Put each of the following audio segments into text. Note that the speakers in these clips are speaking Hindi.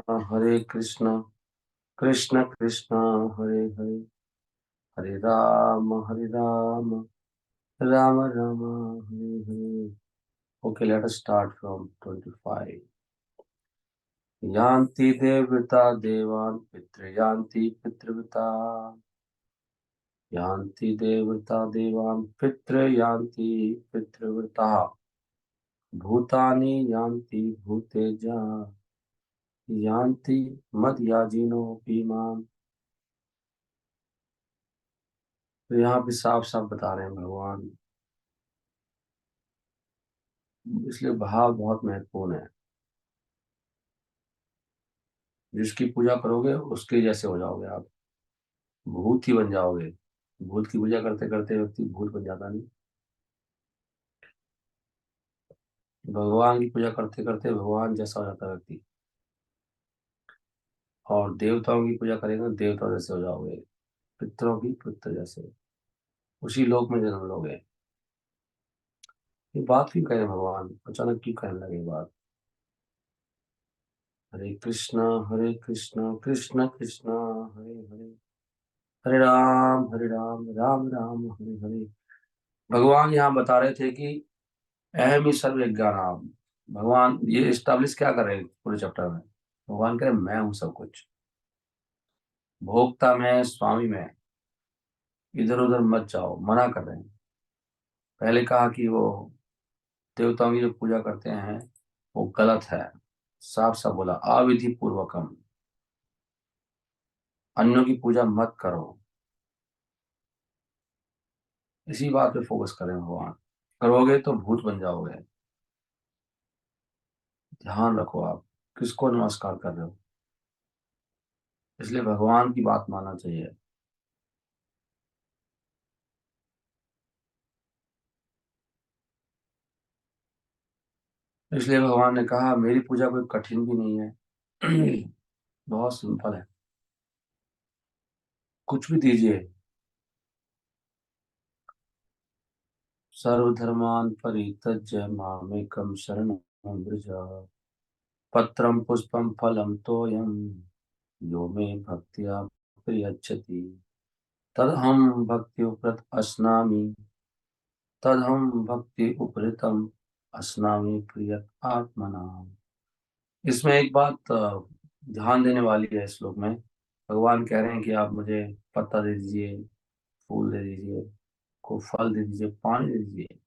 Hare Krishna Krishna Krishna Hare Hare Hare Ram Ram Ram Hare Hare. Okay, let us start from 25. यान्ति देवता देवान् पितृयान्ति पितृव्रता यान्ति देवता देवान् पितृयान्ति पितृव्रता भूतानि यान्ति भूतेजा यान्ति मद्याजिनोऽपि माम्। तो यहाँ भी साफ साफ बता रहे हैं भगवान, इसलिए भाव बहुत महत्वपूर्ण है। जिसकी पूजा करोगे उसके जैसे हो जाओगे आप, भूत ही बन जाओगे। भूत की पूजा करते करते व्यक्ति भूत बन जाता नहीं, भगवान की पूजा करते करते भगवान जैसा हो जाता है व्यक्ति। और देवताओं की पूजा करेंगे तो देवता जैसे हो जाओगे, पितरों की पितर जैसे, उसी लोक में जन्म लोगे। ये बात क्यों कह रहे हैं भगवान, अचानक क्यों कहने लगे ये बात। हरे कृष्णा कृष्ण कृष्ण हरे हरे हरे राम राम राम हरे हरे। भगवान यहाँ बता रहे थे कि अहम ही सर्वज्ञानाम। भगवान ये इस्टेब्लिश क्या कर रहे हैं पूरे चैप्टर में। भगवान कह रहे हैं, मैं हूं सब कुछ, भोक्ता में स्वामी में, इधर उधर मत जाओ, मना कर रहे हैं। पहले कहा कि वो देवताओं की जो पूजा करते हैं वो गलत है, साफ साफ बोला अविधि पूर्वकम, अन्यों की पूजा मत करो। इसी बात पे फोकस करें भगवान, करोगे तो भूत बन जाओगे। ध्यान रखो आप किसको नमस्कार कर रहे हो, इसलिए भगवान की बात मानना चाहिए। इसलिए भगवान ने कहा मेरी पूजा कोई कठिन भी नहीं है बहुत सिंपल है, कुछ भी दीजिए। सर्वधर्मान् परित्यज्य मामेकं शरणं व्रज, पत्रं पुष्पं फलं तोयं यो मे भक्त्या प्रयच्छति तदहं भक्ति उपरत अस्नामि तदहं भक्ति उपरतम अस्नामि प्रियत आत्मना। इसमें एक बात ध्यान देने वाली है। इस श्लोक में भगवान कह रहे हैं कि आप मुझे पत्ता दे दीजिए, फूल दे दीजिए, को फल दे दीजिए, पानी दे दीजिए,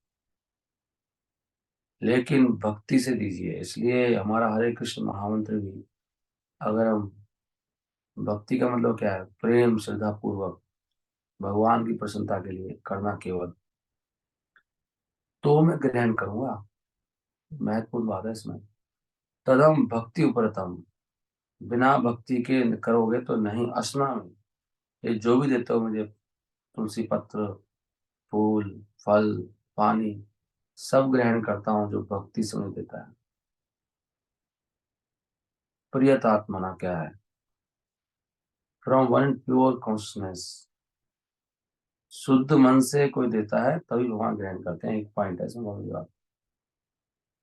लेकिन भक्ति से दीजिए। इसलिए हमारा हरे कृष्ण महामंत्र भी, अगर हम, भक्ति का मतलब क्या है, प्रेम श्रद्धा पूर्वक भगवान की प्रसन्नता के लिए करना केवल, तो मैं ग्रहण करूंगा। महत्वपूर्ण बात है इसमें। तदम भक्ति उपरतम, बिना भक्ति के करोगे तो नहीं। असना में ये जो भी देते हो मुझे, तुलसी पत्र, फूल, फल, पानी, सब ग्रहण करता हूँ जो भक्ति से मुझे देता है। प्रियतात्मना क्या है, फ्रॉम वन प्योर कॉन्शनेस, शुद्ध मन से कोई देता है तभी भगवान ग्रहण करते हैं। एक पॉइंट है इसमें बहुत बड़ी बात,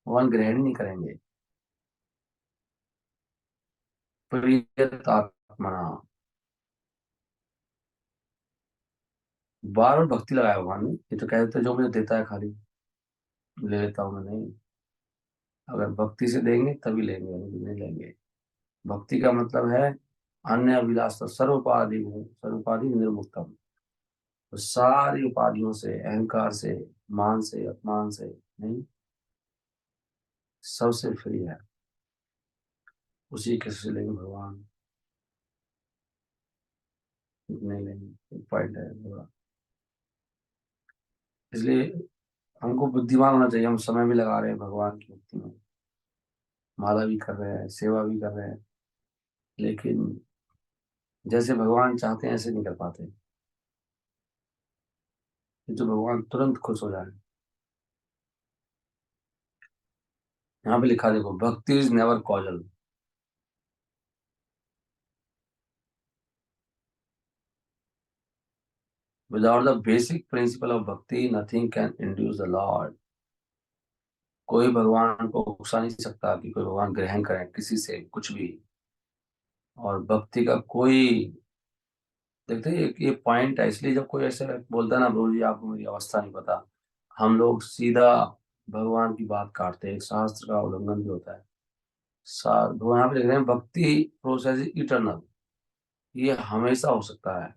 भगवान ग्रहण ही नहीं करेंगे। प्रियतात्मना, बार बार भक्ति लगाया भगवान ने। ये तो कह देते जो मुझे देता है खाली ले लेता हूँ मैं, नहीं। अगर भक्ति से देंगे तभी लेंगे, नहीं लेंगे। भक्ति का मतलब है अन्य अभिलाष सर्वोपाधि हूँ, सर्वोपाधि निर्मुक्तम। तो सारी उपाधियों से, अहंकार से, मान से, अपमान से नहीं, सबसे फ्री है। उसी के से लेंगे भगवान, नहीं लेंगे। एक पॉइंट है थोड़ा, इसलिए हमको बुद्धिमान होना चाहिए। हम समय भी लगा रहे हैं भगवान की भक्ति में, माला भी कर रहे हैं, सेवा भी कर रहे हैं, लेकिन जैसे भगवान चाहते हैं ऐसे नहीं कर पाते। ये तो भगवान तुरंत खुश हो जाए। यहाँ पे लिखा देखो, bhakti is never causal. Without the basic principle of bhakti nothing can induce the lord. कोई भगवान को उकसा नहीं सकता कि कोई भगवान ग्रहण करे किसी से कुछ भी। और भक्ति का कोई, देखते हैं ये पॉइंट है, इसलिए जब कोई ऐसे बोलता है ना, प्रभु जी आपको मेरी अवस्था नहीं पता, हम लोग सीधा भगवान की बात काटते हैं। एक शास्त्र का उल्लंघन भी होता है। वो यहाँ पे लिख रहे हैं भक्ति प्रोसेस इटर्नल, ये हमेशा हो सकता है,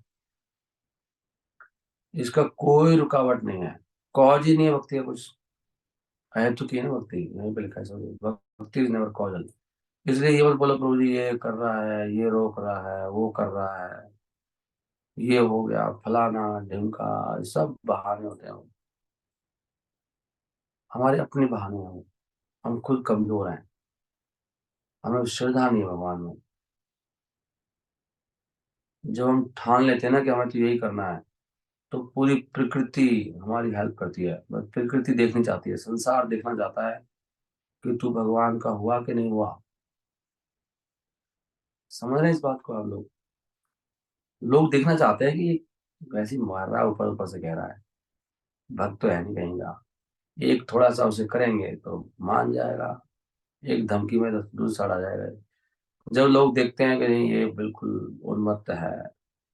इसका कोई रुकावट नहीं है। कॉज ही नहीं है भक्ति का कुछ, है तो की है ना भक्ति, यहीं पे लिखा है सब, भक्ति इज नेवर कॉजल। इसलिए ये मत बोलो प्रभु जी ये कर रहा है, ये रोक रहा है, वो कर रहा है, ये हो गया फलाना ढिमका, ये सब बहाने होते हैं, हमारे अपने बहाने हैं वो। हम खुद कमजोर हैं, हमें श्रद्धा नहीं है भगवान में। जब हम ठान लेते हैं ना कि हमें तो यही करना है, तो पूरी प्रकृति हमारी हेल्प करती है। बस प्रकृति देखनी चाहती है, संसार देखना चाहता है कि तू भगवान का हुआ कि नहीं हुआ। समझ रहे हैं इस बात को आप लोग? लोग देखना चाहते हैं कि वैसे ही मार रहा है, ऊपर ऊपर से कह रहा है, भक्त तो है नहीं कहीं का। एक थोड़ा सा उसे करेंगे तो मान जाएगा, एक धमकी में तो दूर सड़ा जाएगा। जब लोग देखते हैं कि नहीं ये बिल्कुल उन्मत्त है,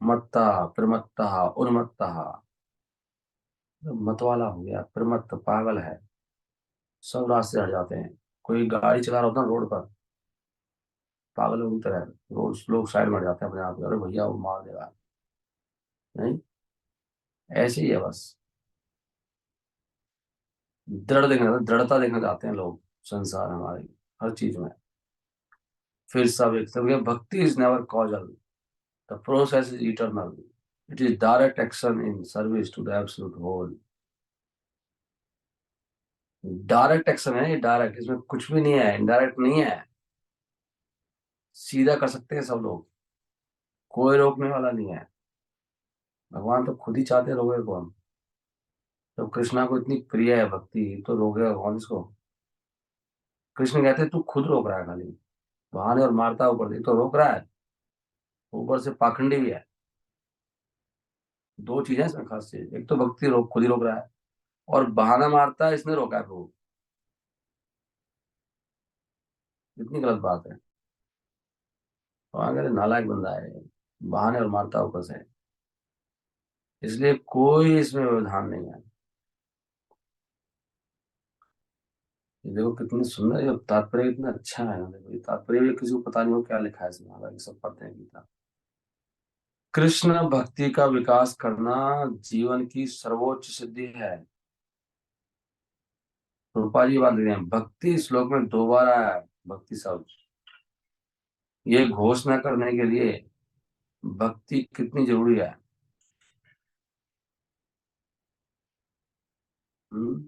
मत्ता प्रमत्ता उन्मत्ता, मतवाला हो गया, प्रमत्त पागल है, सब रास्ते हट जाते हैं। कोई गाड़ी चला रहा होता है रोड पर, पागलों की तरह रोड लोग साइड में हट जाते हैं अपने आप, अरे भैया वो मार देगा। नहीं, ऐसे ही है बस। दृढ़ता देखना चाहते हैं लोग, संसार हमारी हर चीज में। फिर सब bhakti is never causal, the process is eternal, it is direct action in service to the absolute whole. Direct action है ये, डायरेक्ट, इसमें कुछ भी नहीं है, इनडायरेक्ट नहीं है। सीधा कर सकते हैं सब लोग, कोई रोकने वाला नहीं है। भगवान तो खुद ही चाहते हैं, रोके कौन? तो कृष्णा को इतनी प्रिय है भक्ति, तो रोकेगा कौन इसको? कृष्ण कहते हैं तू खुद रोक रहा है खाली, बहाने और मारता है ऊपर से, तो रोक रहा है, ऊपर से पाखंडी भी है। दो चीजें इसमें खास चीज, एक तो भक्ति रोक खुद ही रोक रहा है, और बहाना मारता है इसने रोका है प्रभु। इतनी गलत बात है। वहां कहते नालायक बंदा है, बहाने और मारता है ऊपर से। इसलिए कोई इसमें व्यवधान नहीं है। ये देखो कितनी सुंदर, ये तात्पर्य इतना अच्छा है ना, देखो ये तात्पर्य भी किसी को पता नहीं हो क्या लिखा है इसमें, हालांकि सब पढ़ते हैं गीता। कृष्ण भक्ति का विकास करना जीवन की सर्वोच्च सिद्धि है। रूपा जी बात लिख रहे हैं, भक्ति श्लोक में दो बार आया है, भक्ति शब्द, ये घोषणा करने के लिए भक्ति कितनी जरूरी है। हम्म?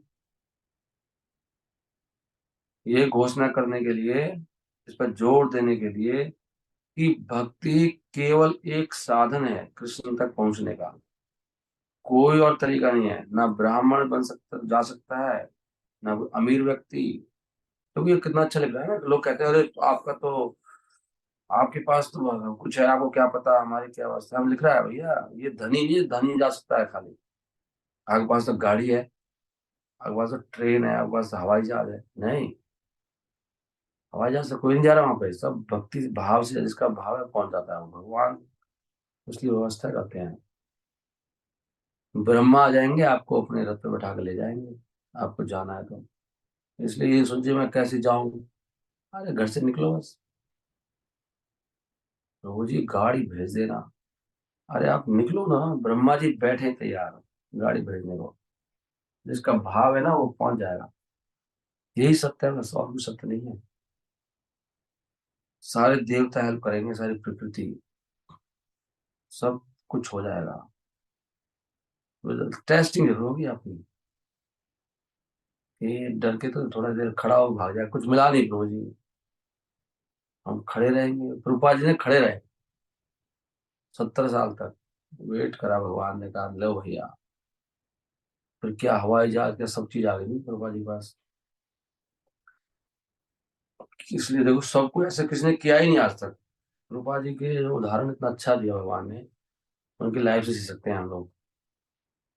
ये घोषणा करने के लिए, इस पर जोर देने के लिए कि भक्ति केवल एक साधन है कृष्ण तक पहुंचने का, कोई और तरीका नहीं है। ना ब्राह्मण बन सकता जा सकता है, ना कोई अमीर व्यक्ति। तो ये कितना अच्छा लग रहा है ना, लोग कहते हैं अरे तो आपका तो, आपके पास तो कुछ है, आपको क्या पता हमारी क्या अवस्था है। हम लिख रहा है भैया, ये धनी नहीं, धनी जा सकता है खाली, आपके पास तो गाड़ी है, आपके पास तो ट्रेन है, आपके पास तो हवाई जहाज है। नहीं, हवाई जहाज से कोई नहीं जा रहा वहां पे, सब भक्ति भाव से, जिसका भाव है पहुंच जाता है वो भगवान, उसकी व्यवस्था करते हैं। ब्रह्मा आ जाएंगे, आपको अपने रथ पे बैठा के ले जाएंगे, आपको जाना है तो। इसलिए ये सोचिए मैं कैसे जाऊं, अरे घर से निकलो बस, प्रभु जी गाड़ी भेज देना। अरे आप निकलो ना, ब्रह्मा जी बैठे हैं तैयार गाड़ी भेजने को। जिसका भाव है ना वो पहुंच जाएगा। यही सत्य है बस, और कुछ सत्य नहीं है। सारे देवता हेल्प करेंगे, सारी प्रकृति, सब कुछ हो जाएगा। टेस्टिंग जरूर होगी आपकी, ये डर के तो थोड़ा देर खड़ा हो भाग जाए, कुछ मिला नहीं प्रभु जी, हम खड़े रहेंगे। प्रभुपाद जी ने खड़े रहे 70 साल तक, वेट करा, भगवान ने कहा लो भैया। फिर क्या हवाई जहाज, क्या सब चीज आ गई नहीं प्रभुपाद जी के पास। इसलिए देखो सबको ऐसे किसी ने किया ही नहीं आज तक। प्रभुपाद जी के जो उदाहरण इतना अच्छा दिया भगवान ने, उनकी लाइफ से सीख सकते हैं हम लोग।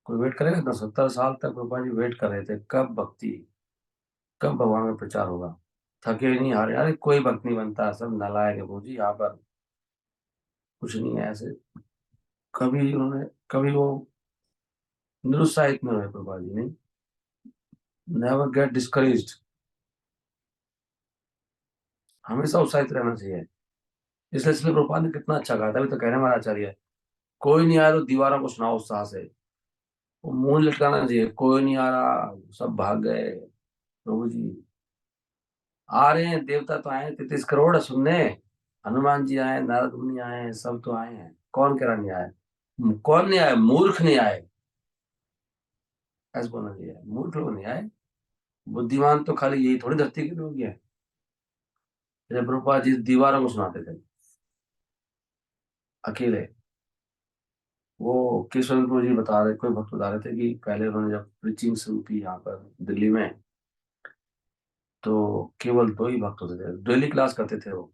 कोई वेट करेगा ना, 70 साल तक प्रभुपाद जी वेट कर रहे थे, कब भक्ति, कब भगवान का प्रचार होगा। थके नहीं, हारे, अरे कोई भक्त नहीं बनता, सब नालायक है प्रभु जी यहाँ पर। कुछ नहीं है ऐसे। कभी वो निरुत्साहित नहीं हुए प्रभुपाद जी ने। Never get discouraged. हमेशा उत्साहित रहना चाहिए। इसलिए इसलिए प्रभुपाद ने कितना अच्छा कहा था, अभी तो कहने वाला आचार्य है, कोई नहीं आया तो दीवारों को सुनाओ उत्साह से। वो मुंह लटकाना चाहिए, कोई नहीं आ रहा, सब भाग गए। प्रभु जी आ रहे हैं, देवता तो आए 33 करोड़ सुनने। हनुमान जी आए, नारद मुनि आए हैं, सब तो आए हैं, कौन कह रहा नहीं आए? कौन नहीं आए? मूर्ख नहीं आए, ऐसा बोलना चाहिए, मूर्ख लोग नहीं आए। बुद्धिमान तो खाली यही थोड़ी धरती के लोग ही हैं। जब प्रभुपाद जी दीवारों को सुनाते थे अकेले। वो केशवचंद्र जी बता रहे, कोई भक्त बता रहे थे कि पहले उन्होंने जब प्रीचिंग शुरू की यहाँ पर दिल्ली में, तो केवल 2 ही भक्त होते थे, डेली क्लास करते थे वो।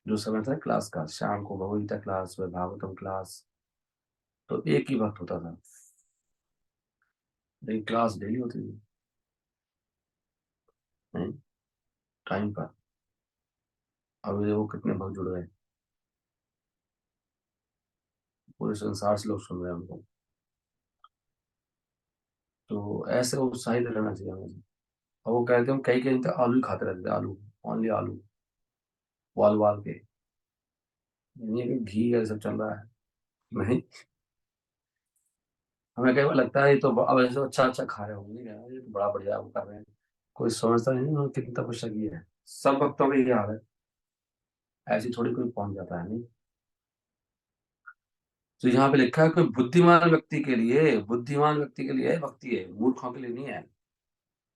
जो समय था क्लास का, शाम को भगवद गीता क्लास व भागवतम क्लास, तो एक ही भक्त होता था, लेकिन क्लास डेली होती थी। नहीं, टाइम पर। अब ये वो कितने भक्त जुड़ गए, पूरे संसार से लोग सुन रहे हैं उनको। तो ऐसे उत्साहित रहना चाहिए हमें। और वो कहते हैं, हम कई कई तक आलू ही खाते रहते थे, आलू, ओनली आलू, वाल वाल के। ये कि घी ये सब चल रहा है, नहीं। हमें कई बार लगता है ये तो अब ऐसे अच्छा अच्छा खा रहे होंगे यार, ये तो बड़ा बढ़िया वो कर रहे हैं। कोई समझता नहीं उन्होंने कितनी तपस्या की है। सब भक्तों का ये हाल है, ऐसी थोड़ी कोई पहुंच जाता है, नहीं। तो यहाँ पे लिखा है, कोई बुद्धिमान व्यक्ति के लिए है भक्ति, है मूर्खों के लिए नहीं है।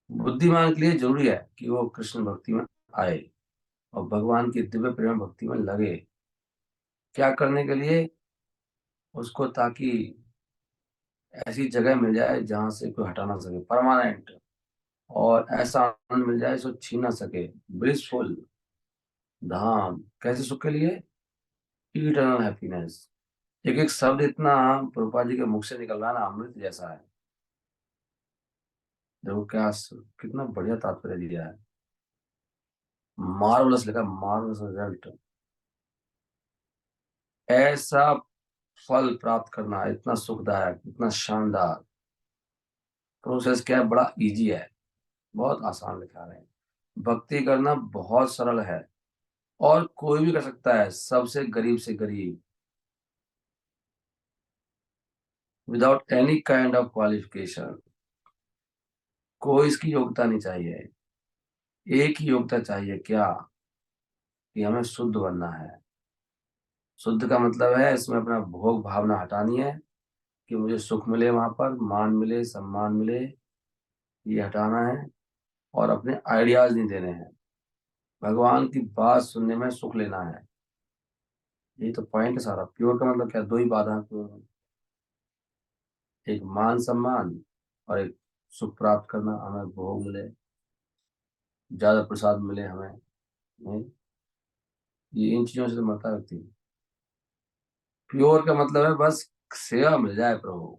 बुद्धिमान के लिए जरूरी है कि वो कृष्ण भक्ति में आए और भगवान की दिव्य प्रेम भक्ति में लगे। क्या करने के लिए? उसको ताकि ऐसी जगह मिल जाए जहां से कोई हटा ना सके, परमानेंट। और ऐसा आनंद मिल जाए जो छीन ना सके, ब्लिसफुल धाम। कैसे सुख के लिए? Eternal happiness. एक एक शब्द इतना प्रभुपाद जी के मुख से निकल रहा है ना, अमृत जैसा है। देखो क्या कितना बढ़िया तात्पर्य दिया है। मार्वलस लिखा, मार्वलस रिजल्ट। ऐसा फल प्राप्त करना इतना सुखदायक, इतना शानदार प्रोसेस, क्या है, बड़ा इजी है, बहुत आसान लिखा है। भक्ति करना बहुत सरल है और कोई भी कर सकता है, सबसे गरीब से गरीब, without any kind of qualification. कोई इसकी योग्यता नहीं चाहिए। एक ही योग्यता चाहिए, क्या? कि हमें शुद्ध बनना है। शुद्ध का मतलब है इसमें अपना भोग भावना हटानी है, कि मुझे सुख मिले, वहां पर मान मिले, सम्मान मिले, ये हटाना है। और अपने आइडियाज नहीं देने हैं, भगवान की बात सुनने में सुख लेना है। यही तो पॉइंट है सारा। प्योर का मतलब क्या? 2 ही बात है प्योर में, एक मान सम्मान और एक सुख प्राप्त करना, हमें भोग मिले, ज्यादा प्रसाद मिले हमें, नहीं। ये इन चीजों से तो मरता व्यक्ति। प्योर का मतलब है बस सेवा मिल जाए प्रभु।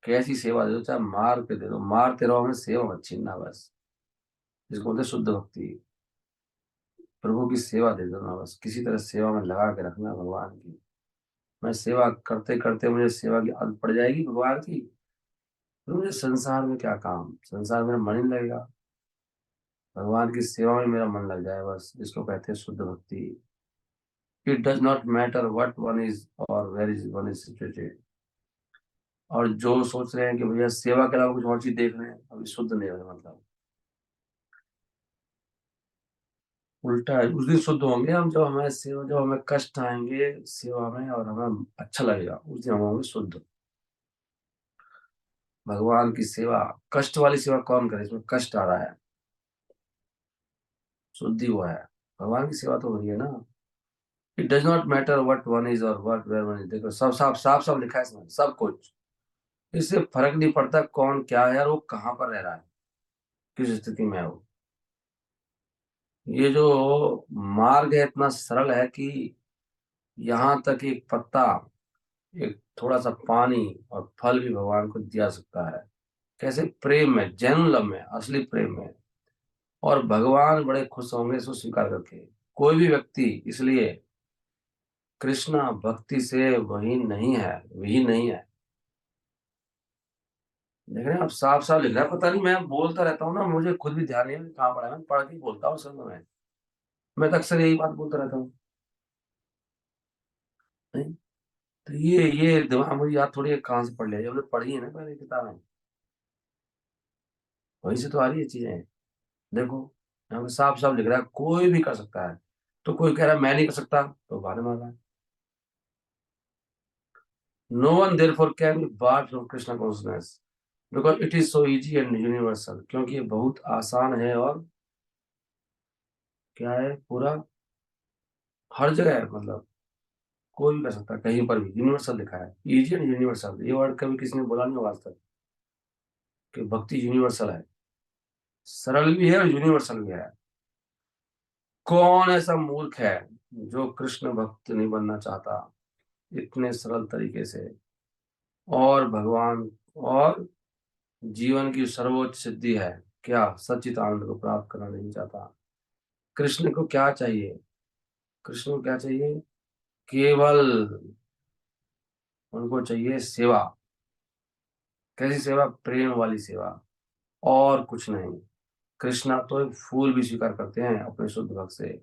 कैसी सेवा दे दो, चाहे मार के दे दो, मारते रहो, हमें सेवा मत छीनना बस। जिसको बोलते हैं शुद्ध भक्ति। प्रभु की सेवा दे दो ना बस, किसी तरह सेवा में लगा के रखना भगवान की। मैं सेवा करते करते मुझे सेवा की आदत पड़ जाएगी भगवान की, फिर मुझे संसार में क्या काम, संसार में मेरा मन ही नहीं लगेगा। भगवान की सेवा में मेरा मन लग जाए बस, इसको कहते हैं शुद्ध भक्ति। It does not matter what one is और where is one is situated. और जो सोच रहे हैं कि भैया सेवा के अलावा कुछ और चीज देख रहे हैं, अभी शुद्ध नहीं है मतलब। उल्टा है, उस दिन शुद्ध होंगे हम जब हमें सेवा, जब हमें कष्ट आएंगे सेवा में और हमें अच्छा लगेगा, उस दिन हम होंगे शुद्ध। भगवान की सेवा, कष्ट वाली सेवा कौन करे? इसमें कष्ट आ रहा है, शुद्धि हुआ है, भगवान की सेवा तो हो रही है ना। It does not matter what one is और व्हाट वेयर वन इज। देखो सब साफ साफ सब लिखा है इसमें, सब कुछ। इससे फर्क नहीं पड़ता कौन क्या है और वो कहाँ पर रह रहा है, किस स्थिति में है वो। ये जो मार्ग है इतना सरल है कि यहाँ तक एक पत्ता, एक थोड़ा सा पानी और फल भी भगवान को दिया सकता है। कैसे? प्रेम में, जैन लव में, असली प्रेम में। और भगवान बड़े खुश होंगे इसको स्वीकार करके। कोई भी व्यक्ति, इसलिए कृष्णा भक्ति से वही नहीं है, वही नहीं है। देख रहे हैं आप, साफ साफ लिख रहा है। पता नहीं, मैं बोलता रहता हूँ ना, मुझे खुद भी ध्यान नहीं है कि कहाँ पढ़ा है। मैं पढ़ के ही बोलता हूँ सब में। मैं तो अक्सर यही बात बोलता रहता हूँ। नहीं, तो ये दिमाग मुझे याद थोड़ी है कहाँ से पढ़ लिया, जब हमने पढ़ी है ना पहले किताबें, वहीं से तो आ रही है चीजें। देखो, यहाँ पे साफ साफ लिख रहा है कोई भी कर सकता है। तो कोई कह रहा है मैं नहीं कर सकता, तो बहाने मार रहा है। No one there for can be barred from Krishna consciousness because it is so easy and universal, क्योंकि ये बहुत आसान है और क्या है, पूरा हर जगह है, मतलब कोई भी कर सकता है, कहीं पर भी। यूनिवर्सल लिखा है, इजी एंड यूनिवर्सल। ये वर्ड कभी किसी ने बोला नहीं होगा आज तक कि भक्ति यूनिवर्सल है। सरल भी है और यूनिवर्सल भी है। कौन ऐसा मूर्ख है जो कृष्ण भक्त नहीं बनना चाहता इतने सरल तरीके से, और भगवान और जीवन की सर्वोच्च सिद्धि है, क्या सच्चित आनंद को प्राप्त करना नहीं चाहता। कृष्ण को क्या चाहिए? कृष्ण को क्या चाहिए? केवल उनको चाहिए सेवा। कैसी सेवा? प्रेम वाली सेवा, और कुछ नहीं। कृष्णा तो एक फूल भी स्वीकार करते हैं अपने शुद्ध भक्त से।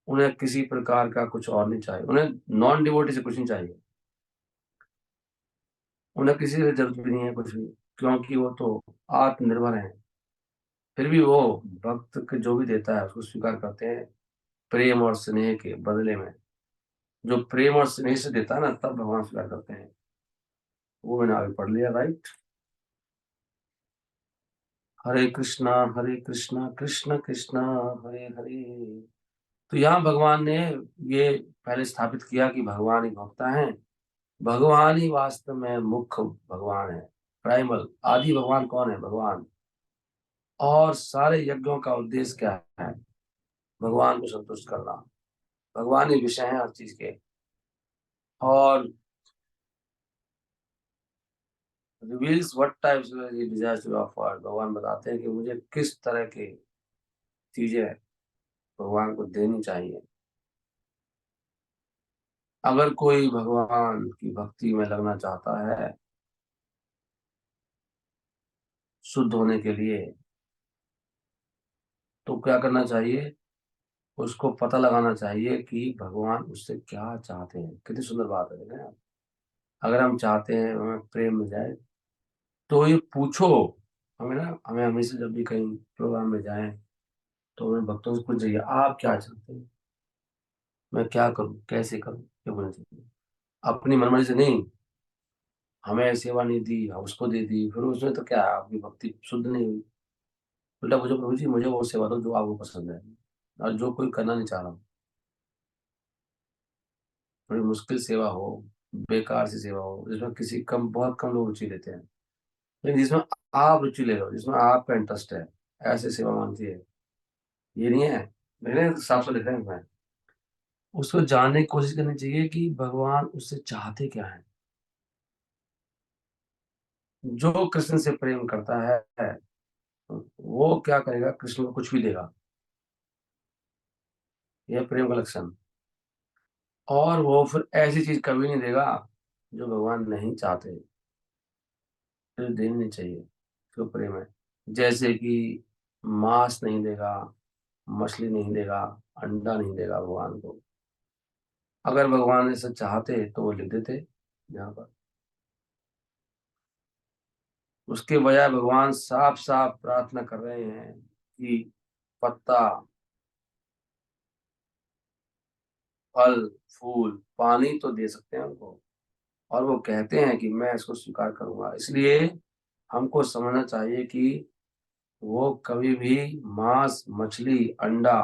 उन्हें किसी प्रकार का कुछ और नहीं चाहिए, उन्हें नॉन डिवोटी से कुछ नहीं चाहिए। उन्हें किसी से जरूरत भी नहीं है कुछ भी, क्योंकि वो तो आत्मनिर्भर हैं। फिर भी वो भक्त के जो भी देता है उसको स्वीकार करते हैं, प्रेम और स्नेह के बदले में। जो प्रेम और स्नेह से देता है ना, तब भगवान स्वीकार करते हैं। वो मैंने अभी पढ़ लिया, राइट। हरे कृष्णा कृष्ण कृष्णा हरे हरे। तो यहाँ भगवान ने ये पहले स्थापित किया कि भगवान ही भोक्ता है। भगवान ही वास्तव में मुख्य भगवान है। प्राइमल आदि भगवान कौन है? भगवान। और सारे यज्ञों का उद्देश्य क्या है? भगवान को संतुष्ट करना। भगवान ही विषय है हर चीज के। और reveals what types he desires to offer, भगवान बताते हैं कि मुझे किस तरह की चीजें भगवान को देनी चाहिए। अगर कोई भगवान की भक्ति में लगना चाहता है शुद्ध होने के लिए, तो क्या करना चाहिए? उसको पता लगाना चाहिए कि भगवान उससे क्या चाहते हैं। कितनी सुंदर बात है, देखें आप। अगर हम चाहते हैं हमें प्रेम मिल जाए, तो ये पूछो। हमें ना, हमें हमेशा जब भी कहीं प्रोग्राम में जाएं, तो हमें भक्तों से पूछ जाइए आप क्या चाहते हैं, मैं क्या करूं, कैसे करूं, क्या बोलना चाहिए। अपनी मनमानी से नहीं। हमें सेवा नहीं दी, हम उसको दे दी, फिर उसमें तो क्या, आपकी भक्ति शुद्ध नहीं हुई। उल्टा मुझे, प्रभु जी मुझे वो सेवा दो जो आपको पसंद है, और जो कोई करना नहीं चाह रहा। बड़ी मुश्किल सेवा हो, बेकार सी सेवा हो, जिसमें किसी कम, बहुत कम लोग रुचि लेते हैं, लेकिन जिसमें आप रुचि ले रहे हो, जिसमें आपका इंटरेस्ट है, ऐसे सेवा मानती है। ये नहीं है, मैंने साफ साफ लिखा है इसमें। उसको जानने की कोशिश करनी चाहिए कि भगवान उससे चाहते क्या है। जो कृष्ण से प्रेम करता है वो क्या करेगा? कृष्ण को कुछ भी देगा। यह प्रेम का लक्षण। और वो फिर ऐसी चीज कभी नहीं देगा जो भगवान नहीं चाहते, फिर देनी नहीं चाहिए। जो प्रेम है, जैसे कि मांस नहीं देगा, मछली नहीं देगा, अंडा नहीं देगा भगवान को। अगर भगवान ऐसा चाहते तो वो लिख देते यहाँ पर। उसके बजाय भगवान साफ साफ प्रार्थना कर रहे हैं कि पत्ता, फल, फूल, पानी तो दे सकते हैं उनको। और वो कहते हैं कि मैं इसको स्वीकार करूंगा। इसलिए हमको समझना चाहिए कि वो कभी भी मांस, मछली, अंडा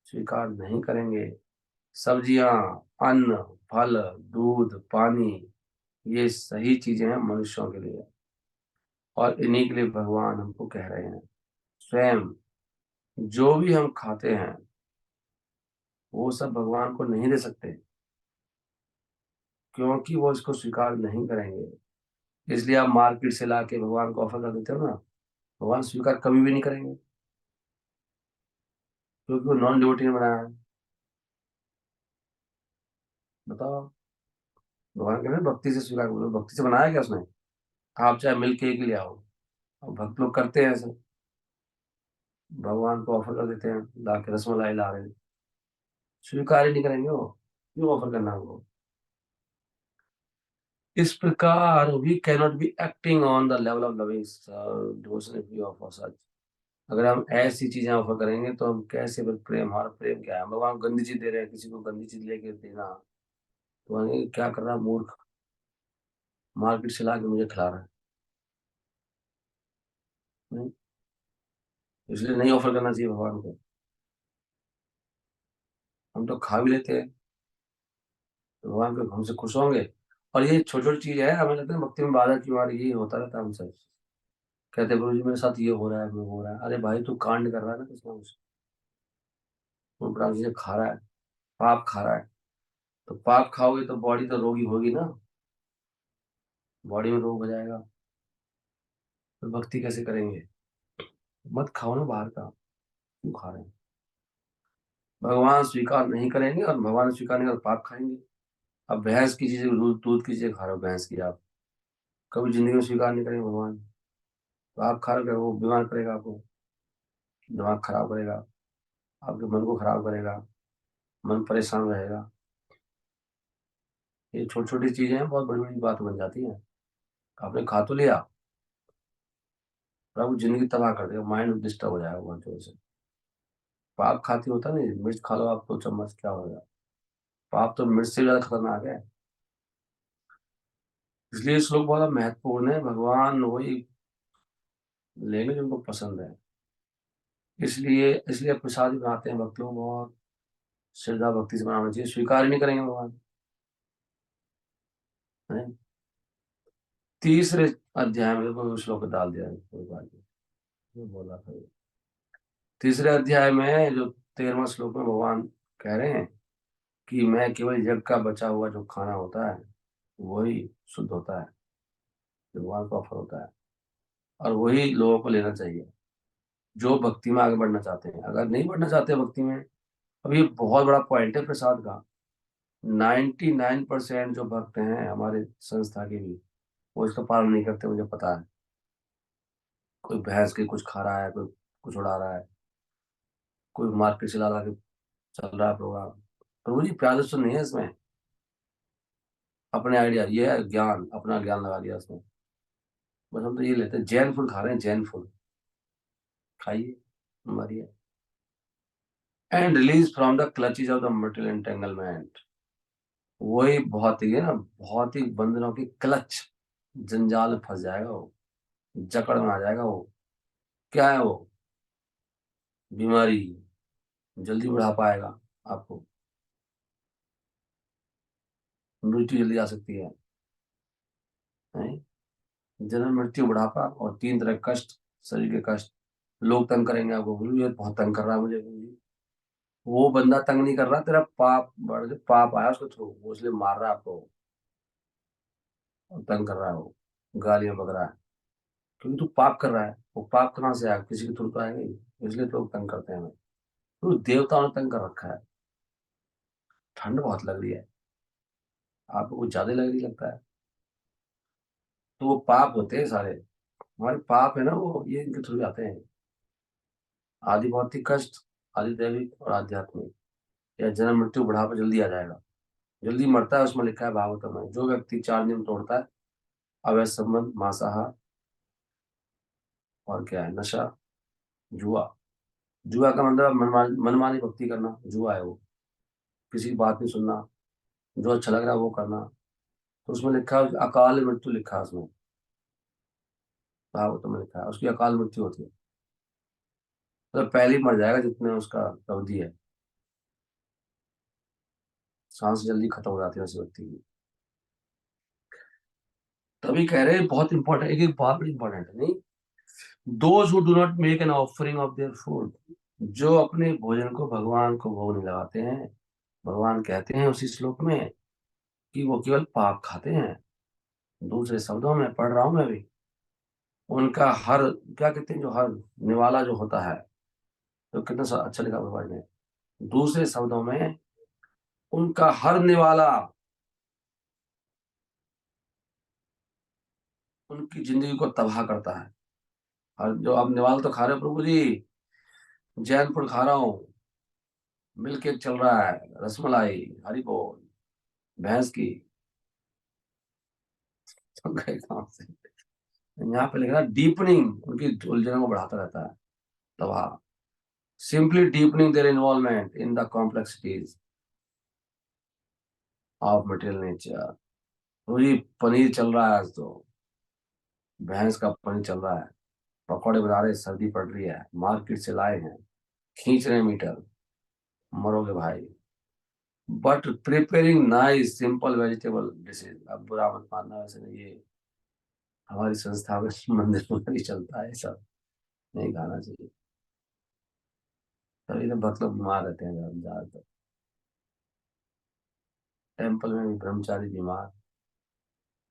स्वीकार नहीं करेंगे। सब्जियां, अन्न, फल, दूध, पानी, ये सही चीजें हैं मनुष्यों के लिए, और इन्हीं के लिए भगवान हमको कह रहे हैं। स्वयं जो भी हम खाते हैं वो सब भगवान को नहीं दे सकते, क्योंकि वो इसको स्वीकार नहीं करेंगे। इसलिए आप मार्केट से लाके भगवान को ऑफर कर देते हो ना, भगवान स्वीकार कभी भी नहीं करेंगे, क्योंकि वो नॉन डिवोटी ने बनाया है। बताओ। भगवान कह रहे हैं भक्ति से स्वीकार करो, भक्ति से बनाया क्या उसने? आप चाहे मिल्क केक ही ले आओ। अब भक्त लोग करते हैं ऐसे, भगवान को ऑफर कर देते हैं, ला के रसमलाई ला रहे हैं, स्वीकार ही नहीं करेंगे वो, क्यों ऑफर करना उनको? इस प्रकार we cannot be acting on the level of loving devotion if we offer such. अगर हम ऐसी चीजें ऑफर करेंगे तो हम कैसे, फिर प्रेम, हमारा प्रेम क्या है? हम भगवान को गंदी चीज दे रहे हैं, किसी को गंदी चीज लेके देना, तो हमें क्या कर रहा है मूर्ख, मार्केट से ला के मुझे खिला रहा है। नहीं, इसलिए नहीं ऑफर करना चाहिए भगवान को। हम तो खा भी लेते हैं, तो भगवान को हमसे खुश होंगे। और ये छोटी छोटी चीज है, हमें लगता है भक्ति में बाधा क्यों आ रही है, ये होता रहता है हमसे। कहते हैं गुरु जी मेरे साथ ये हो रहा है, वो हो रहा है। अरे भाई तू कांड कर रहा है ना कुछ ना कुछ, तू बड़ा चीजें खा रहा है, पाप खा रहा है। तो पाप खाओगे तो बॉडी तो रोगी होगी ना, बॉडी में रोग हो जाएगा, तो भक्ति कैसे करेंगे? मत खाओ ना बाहर का, क्यों खा रहे हैं? भगवान स्वीकार नहीं करेंगे, और भगवान स्वीकार नहीं कर पाप खाएंगे। अब भैंस की चीजें, दूध दूध की चीजें खा रहे हो भैंस की आप, कभी जिंदगी में स्वीकार नहीं करेंगे भगवान, तो आप खा रहे हो, वो बीमार करेगा आपको, दिमाग खराब करेगा, आपके मन को खराब करेगा, मन परेशान रहेगा। ये छोटी छोटी चीजें हैं, बहुत बड़ी बड़ी बात बन जाती हैं। आपने खा तो लिया, पर आपको जिंदगी तबाह कर देगा, माइंड डिस्टर्ब हो जाएगा बहुत जोर से। पाप खाती होता नहीं, मिर्च खा लो आप 2 चम्मच, क्या होगा? पाप तो मिर्च से ज्यादा खतरनाक है। इसलिए श्लोक बहुत महत्वपूर्ण है, भगवान वही लेंगे जो उनको पसंद है। इसलिए इसलिए प्रसाद भी बनाते हैं भक्त लोग, बहुत श्रद्धा भक्ति से बनाना चाहिए, स्वीकार ही नहीं करेंगे भगवान। हैं? तीसरे अध्याय में देखो श्लोक डाल दिया है, कोई बात नहीं, जो बोला था ये। तीसरे अध्याय में जो 13वां श्लोक में भगवान कह रहे हैं कि मैं केवल यज्ञ का बचा हुआ जो खाना होता है वही शुद्ध होता है, जो भगवान को ऑफर होता है, और वही लोगों को लेना चाहिए जो भक्ति में आगे बढ़ना चाहते हैं। अगर नहीं बढ़ना चाहते भक्ति में, अब ये बहुत बड़ा पॉइंट है प्रसाद का, 99% जो भक्त हैं हमारे संस्था के भी, वो इसका पालन नहीं करते, मुझे पता है। कोई भैंस के कुछ खा रहा है, कोई कुछ उड़ा रहा है, कोई मार्केट से ला ला के चल रहा है प्रोग्राम। प्रभु जी प्यार तो नहीं है इसमें, अपने आइडिया, ये है ज्ञान, अपना ज्ञान लगा दिया इसमें। बस हम तो ये लेते हैं, जैन फूड खा रहे हैं, जैन फूड खाइए, मरिए, and release from the clutches of the material entanglement. वही बहुत ही है ना, बहुत ही बंधनों की क्लच, जंजाल में फंस जाएगा वो, जकड़ में आ जाएगा वो। क्या है वो? बीमारी, जल्दी बुढ़ापा आएगा आपको, मृत्यु जल्दी आ सकती है, नहीं? जन्म मृत्यु बुढ़ापा और 3 तरह के कष्ट, शरीर के कष्ट। लोग तंग करेंगे आपको, बोलो ये बहुत तंग कर रहा है मुझे, बोलिए। वो बंदा तंग नहीं कर रहा, तेरा पाप बढ़ गया, पाप आया उसके थ्रू, वो इसलिए मार रहा है आपको और तंग कर रहा है, वो गालियां बक रहा है, क्योंकि तू पाप कर रहा है। वो पाप कहाँ से आया? किसी के थ्रू तो आएगा ही, इसलिए तो लोग तंग करते हैं हमें। तो देवताओं ने तंग कर रखा है। ठंड बहुत लग रही है, आपको कुछ ज्यादा लग रही लगता है, तो वो पाप होते हैं सारे, हमारे पाप है ना, वो ये इनके थ्रू आते हैं। आदि भौतिक कष्ट, आदि दैविक और आध्यात्मिक, या जन्म मृत्यु बुढ़ापा जल्दी आ जाएगा, जल्दी मरता है। उसमें लिखा है भागवतम में, जो व्यक्ति 4 नियम तोड़ता है, अवैध संबंध, मांसाहार, और क्या है, नशा, जुआ। जुआ का मतलब मनमानी भक्ति करना, जुआ है वो। किसी की बात नहीं सुनना, जो अच्छा लग रहा है वो करना। तो उसमें लिखा है अकाल मृत्यु, लिखा है उसमें, भागवत में लिखा है उसकी अकाल मृत्यु होती है, मतलब पहले ही मर जाएगा जितने उसका अवधि है, सांस जल्दी खत्म हो जाती है उस व्यक्ति की। तभी कह रहे हैं बहुत इंपॉर्टेंट, एक एक बात बड़ी इंपॉर्टेंट है, नहीं? Those who do not make an offering of their food, जो अपने भोजन को भगवान को भोग नहीं लगाते हैं, भगवान कहते हैं उसी श्लोक में कि वो केवल पाप खाते हैं। दूसरे शब्दों में पढ़ रहा हूं मैं भी, उनका हर, क्या कहते हैं, जो हर निवाला जो होता है, तो कितना अच्छा लिखा भगवान ने। दूसरे शब्दों में, उनका हर निवाला उनकी जिंदगी को तबाह करता है। और जो आप निवाल तो खा रहे हो प्रभु जी, जैन फूड खा रहा हूँ, मिल्क केक चल रहा है, रसमलाई, हरी बोल, भैंस की, तो गए कहाँ से? यहाँ पे लिखा डीपनिंग, उनकी उलझनों को बढ़ाता रहता है, तबाह। Simply deepening their involvement in the complexities of material nature. पूरी पनीर चल रहा है आज तो, भैंस का पनीर चल रहा है, पकौड़े बना रहे, सर्दी पड़ रही है, मार्केट से लाए हैं, खींच रहे हैं मीटर, मरोगे भाई। But preparing nice simple vegetable dishes, अब बुरा मत मानना, वैसे नहीं, ये हमारी संस्था में मंदिर में भी चलता है सब, नहीं खाना चाहिए। तभी तो भक्त लोग बीमार रहते हैं ज्यादातर, टेम्पल में भी ब्रह्मचारी बीमार,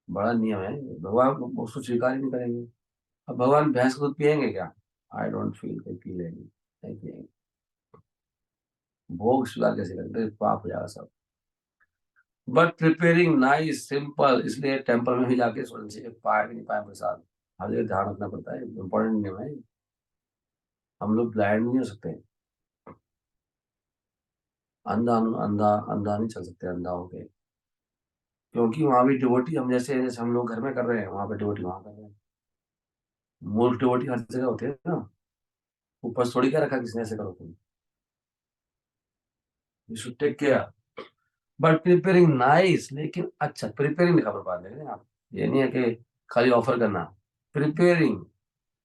बड़ा नियम है, भगवान को उसको स्वीकार ही नहीं करेंगे। अब भगवान भैंस का दूध पियेंगे क्या? आई डोंट फील कि पी लेंगे, नहीं पियेंगे। भोग स्वीकार कैसे करेंगे, पाप हो जाएगा सब। बट प्रिपेयरिंग नाइस सिंपल, इसलिए टेम्पल में भी जाके सोचना चाहिए, पाए भी नहीं पाए प्रसाद, हर जगह ध्यान रखना पड़ता है, इंपॉर्टेंट नियम है। हम लोग ब्लाइंड नहीं हो सकते, अंधा अंधा अंधा नहीं चल सकते अंधा होके, क्योंकि वहां भी डिवोटी, हम जैसे जैसे हम लोग घर में कर रहे हैं, वहां पे डिवोटी वहां कर रहे हैं। मूर्ख डिवोटी हर जगह होते हैं ना, ऊपर थोड़ी क्या रखा किसने, ऐसे करो तुम, you should take care. But preparing nice, लेकिन अच्छा प्रिपेयरिंग लिखा बर्बाद है आप, ये नहीं है कि खाली ऑफर करना, प्रिपेयरिंग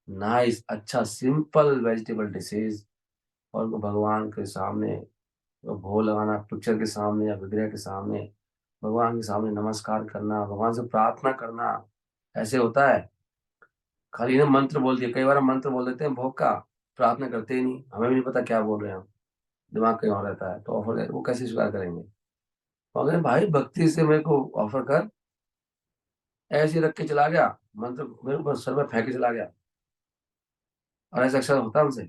नाइस अच्छा सिंपल वेजिटेबल डिशेज, और उनको भगवान के सामने, तो भोग लगाना पिक्चर के सामने या विग्रह के सामने, भगवान के सामने नमस्कार करना, भगवान से प्रार्थना करना, ऐसे होता है। खाली ना मंत्र बोल दिया, कई बार हम मंत्र बोल देते हैं भोग का, प्रार्थना करते ही नहीं, हमें भी नहीं पता क्या बोल रहे हैं हम, दिमाग कहीं और रहता है, तो ऑफर वो कैसे स्वीकार करेंगे? मगर भाई भक्ति से मेरे को ऑफर कर, ऐसे ही रख के चला गया, मंत्र मेरे ऊपर सर में फेंक के चला गया, और ऐसा अक्सर होता है हमसे।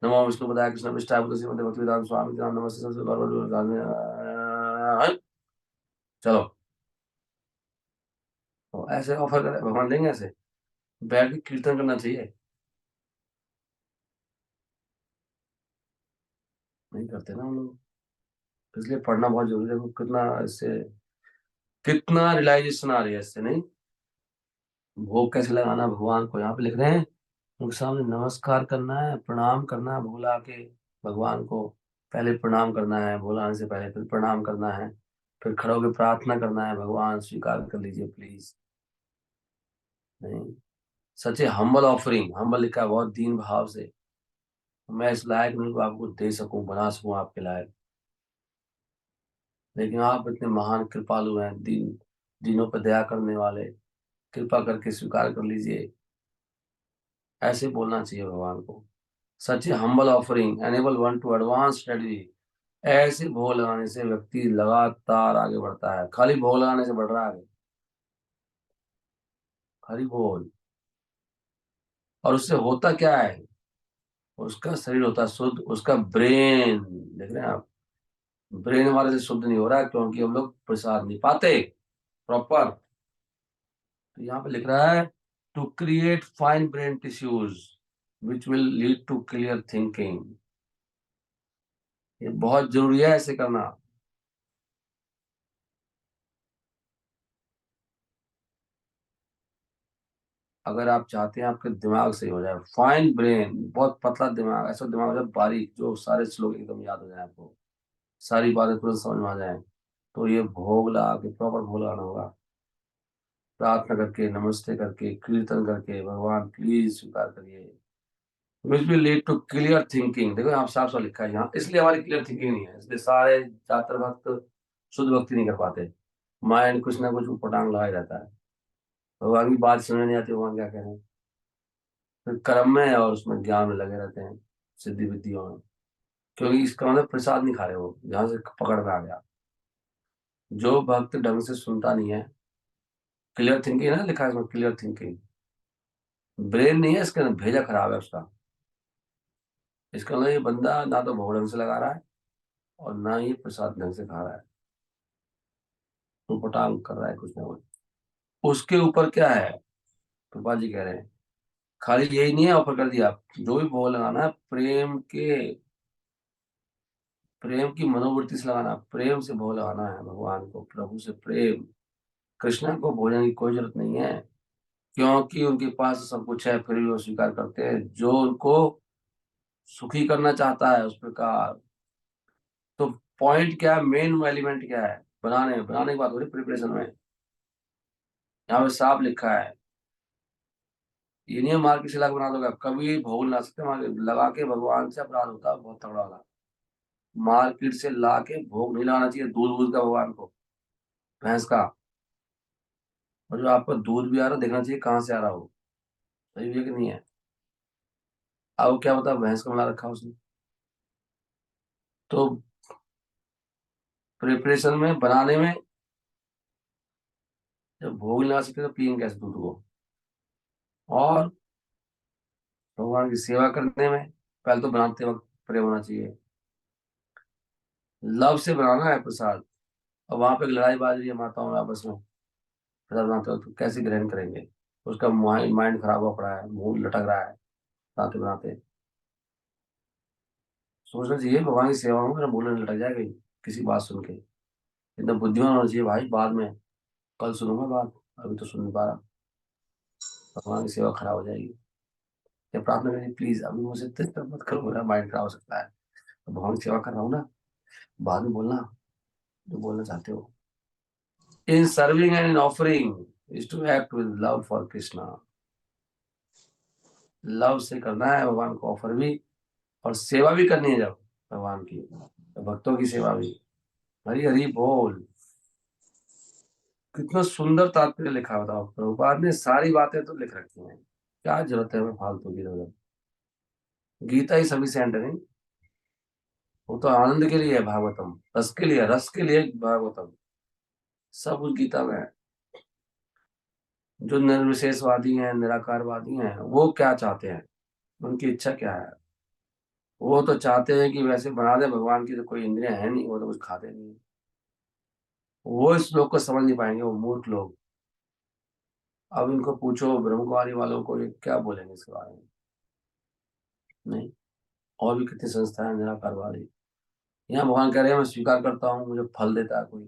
नमो विष्णु पदाय कृष्ण पृष्ठाय बुद्धि मध्य भक्ति वेदांत स्वामी नाम नमस्ते सबसे चलो, तो ऐसे ऑफर करे भगवान देंगे ऐसे? बैठ के कीर्तन करना चाहिए, नहीं करते ना हम लोग, इसलिए पढ़ना बहुत जरूरी है। कितना इससे, कितना रियलाइजेशन आ रही है इससे, नहीं? भोग कैसे लगाना भगवान को, यहाँ पे लिख रहे हैं, उनके सामने नमस्कार करना है, प्रणाम करना है, भोला के भगवान को पहले प्रणाम करना है, भोलाने से पहले फिर प्रणाम करना है, फिर खड़े होकर प्रार्थना करना है, भगवान स्वीकार कर लीजिए प्लीज। नहीं, सच ए हम्बल ऑफरिंग, हम्बल लिखा है बहुत दीन भाव से, मैं इस लायक नहीं को आपको दे सकूं, बना सकूं आपके लायक, लेकिन आप इतने महान कृपालु हैं, दीनों पर दया करने वाले, कृपा करके स्वीकार कर लीजिए, ऐसे बोलना चाहिए भगवान को। Such a humble offering enable one to advance study, ऐसे भोग लगाने से व्यक्ति लगातार आगे बढ़ता है, खाली भोग लगाने से बढ़ रहा है आगे, हरि बोल। और उससे होता क्या है, उसका शरीर होता है शुद्ध, उसका ब्रेन, देख रहे हैं आप, ब्रेन हमारे से शुद्ध नहीं हो रहा है, क्योंकि हम लोग प्रसाद नहीं पाते प्रॉपर। तो यहाँ पे लिख रहा है to create fine brain tissues which will lead to clear thinking, ये बहुत जरूरी है ऐसे करना। अगर आप चाहते हैं आपके दिमाग सही हो जाए, फाइन ब्रेन, बहुत पतला दिमाग, ऐसा दिमाग हो जाए बारीक, जो सारे श्लोक एकदम याद हो जाए आपको, सारी बातें तुरंत समझ में आ जाए, तो ये भोग लगा के प्रॉपर भोग लगाना होगा, प्रार्थना करके, नमस्ते करके, कीर्तन करके, भगवान प्लीज स्वीकार करिए, which will lead to clear thinking. देखो यहाँ साफ साफ लिखा है यहाँ, इसलिए हमारी क्लियर थिंकिंग नहीं है, इसलिए सारे ज्यादातर भक्त शुद्ध भक्ति नहीं कर पाते, माइंड कुछ ना कुछ पटांग लगा ही रहता है, भगवान की बात समझ नहीं आती, भगवान क्या कह रहे हैं, फिर कर्म में और उसमें ज्ञान में लगे रहते हैं, सिद्धि विद्धियों में, क्योंकि इसका मतलब प्रसाद नहीं खा रहे हो, जहां से पकड़ में आ गया। जो भक्त ढंग से सुनता नहीं है, क्लियर थिंकिंग है ना लिखा है इसमें, क्लियर थिंकिंग, ब्रेन नहीं है इसके अंदर, भेजा खराब है उसका, इसका मतलब ये बंदा ना तो भोग ढंग से लगा रहा है, और ना ही प्रसाद ढंग से खा रहा है, तो पटांग कर रहा है कुछ ना कुछ। उसके ऊपर क्या है, कृपा जी कह रहे हैं। खाली यही नहीं है ऑफर कर दिया, जो भी भोग लगाना है प्रेम की मनोवृत्ति से लगाना, प्रेम से भोग लगाना है भगवान को, प्रभु से प्रेम। कृष्ण को भोजन की कोई जरूरत नहीं है, क्योंकि उनके पास सब कुछ है, फिर भी वो स्वीकार करते हैं जो उनको सुखी करना चाहता है उस प्रकार। तो पॉइंट क्या है, मेन एलिमेंट क्या है, बनाने की बात हो रही प्रिपरेशन में। यहाँ पे साफ लिखा है, ये नहीं है मार्केट से लाके बना दोगे, आप कभी भोग ला सकते हैं मार्केट लगा के, भगवान से अपराध होता है बहुत तगड़ा वाला। मार्केट से ला के भोग नहीं लाना चाहिए दूध वूध का भगवान को, भैंस का। और जो आपको दूध भी आ रहा है, देखना चाहिए कहाँ से आ रहा हो, सही है कि नहीं है। अब क्या पता भैंस का मिला रखा उसने। तो प्रिपरेशन में, बनाने में, जब भोग नहीं ला सकते तो पियेंगे कैसे दूध को। और भगवान की सेवा करने में पहले तो बनाते वक्त प्रेम होना चाहिए, लव से बनाना है प्रसाद। और वहां पे लड़ाई बाज रही है माताओं में आपस में, प्रसाद बनाते हो तो कैसे ग्रहण करेंगे। उसका माइंड माइंड खराब हुआ पड़ा है, मुंह लटक रहा है बनाते बनाते। सोचना चाहिए भगवान की सेवा में मेरा मुंह नहीं लटक जाएगा किसी बात सुन के। इतना बुद्धिमान होना चाहिए भाई, बाद में कल सुनूंगा बात, अभी तो सुन नहीं पा रहा, भगवान की सेवा खराब हो जाएगी। या प्रार्थना करिए प्लीज अभी मुझसे डिस्टर्ब मत करो, मेरा माइंड खराब हो सकता है, तो भगवान की सेवा कर रहा हूँ ना, बाद में बोलना जो बोलना चाहते हो। In serving and in offering is to act with love for Krishna. Love से करना है भगवान को ऑफर भी, और सेवा भी करनी है जब भगवान की, तो भक्तों की सेवा भी। हरी हरी बोल। कितना सुंदर तात्पर्य लिखा है, बताओ प्रभुपाद ने सारी बातें तो लिख रखी हैं, क्या जरूरत है हमें फालतू की इधर उधर। गीता ही सफिशिएंट है नहीं, वो तो आनंद के लिए है भागवतम, रस के लिए, रस के लिए भागवतम, सब उस गीता में है। जो निर्विशेषवादी हैं, निराकारवादी हैं, वो क्या चाहते हैं, उनकी इच्छा क्या है। वो तो चाहते हैं कि वैसे बना दे भगवान की तो कोई इंद्रियां है नहीं, वो तो कुछ खाते नहीं। वो इस श्लोक को समझ नहीं पाएंगे, वो मूर्ख लोग। अब इनको पूछो ब्रह्मकुमारी वालों को, ये क्या बोलेंगे इसके बारे में। नहीं, और भी कितनी संस्थाएं हैं निराकारवादी। यहाँ भगवान कह रहे हैं मैं स्वीकार करता हूँ, मुझे फल देता है कोई,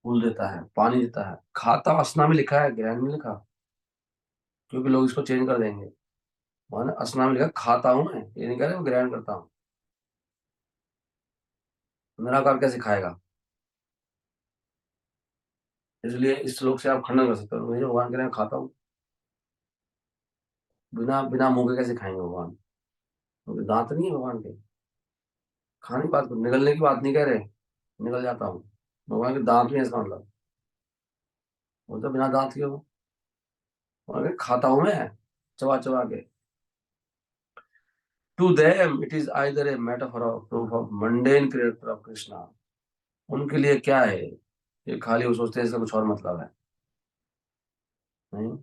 फूल देता है, पानी देता है, खाता असना में लिखा है, ग्रहण में लिखा, क्योंकि लोग इसको चेंज कर देंगे। वहां ना असना में लिखा खाता हूँ मैं, ये नहीं कह रहे मैं ग्रहण करता हूँ। निराकार कैसे खाएगा। इसलिए इस श्लोक से आप खंडन कर सकते हो, मुझे भगवान कह रहे हैं खाता हूँ, बिना बिना मुंह के कैसे खाएंगे भगवान, क्योंकि दांत नहीं है भगवान के। खाने की बात, निगलने की बात नहीं कह रहे, निकल जाता हूँ, भगवान के दांत नहीं है इसका मतलब, वो तो बिना दांत के हो। भगवान के खाता हूँ मैं, चबा चबा के। To them it is either a metaphor of proof of mundane character of Krishna. उनके लिए क्या है, ये खाली वो सोचते हैं इसका कुछ और मतलब है। नहीं,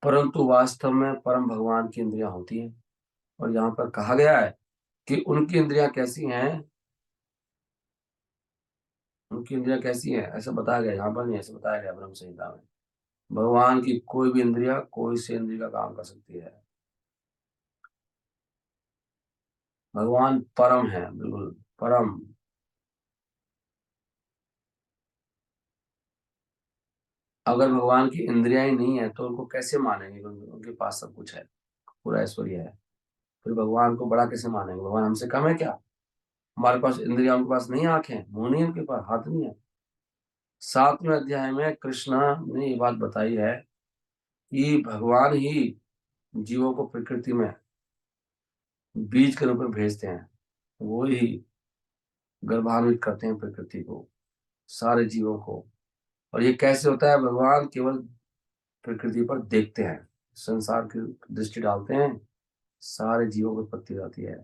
परंतु वास्तव में परम भगवान की इंद्रियां होती हैं। और यहाँ पर कहा गया है कि उनकी इंद्रियां कैसी हैं, उनकी इंद्रियां कैसी हैं ऐसा बताया गया, यहाँ पर नहीं, ऐसे बताया गया ब्रह्म संहिता में। भगवान की कोई भी इंद्रिया कोई से इंद्रिय का काम कर सकती है। भगवान परम है, बिल्कुल परम। अगर भगवान की इंद्रियां ही नहीं है तो उनको कैसे मानेंगे, क्योंकि उनके पास सब कुछ है, पूरा ऐश्वर्य है। फिर भगवान को बड़ा कैसे मानेंगे, भगवान हमसे कम है क्या। हमारे पास इंद्रिया, उनके पास नहीं, आंखें मुंह नहीं है, उनके पास हाथ नहीं है। 7वें अध्याय में कृष्णा ने ये बात बताई है कि भगवान ही जीवों को प्रकृति में बीज के रूप में भेजते हैं, वो ही गर्भान्वित करते हैं प्रकृति को, सारे जीवों को। और ये कैसे होता है, भगवान केवल प्रकृति पर देखते हैं, संसार की दृष्टि डालते हैं, सारे जीवों को उत्पत्ति जाती है।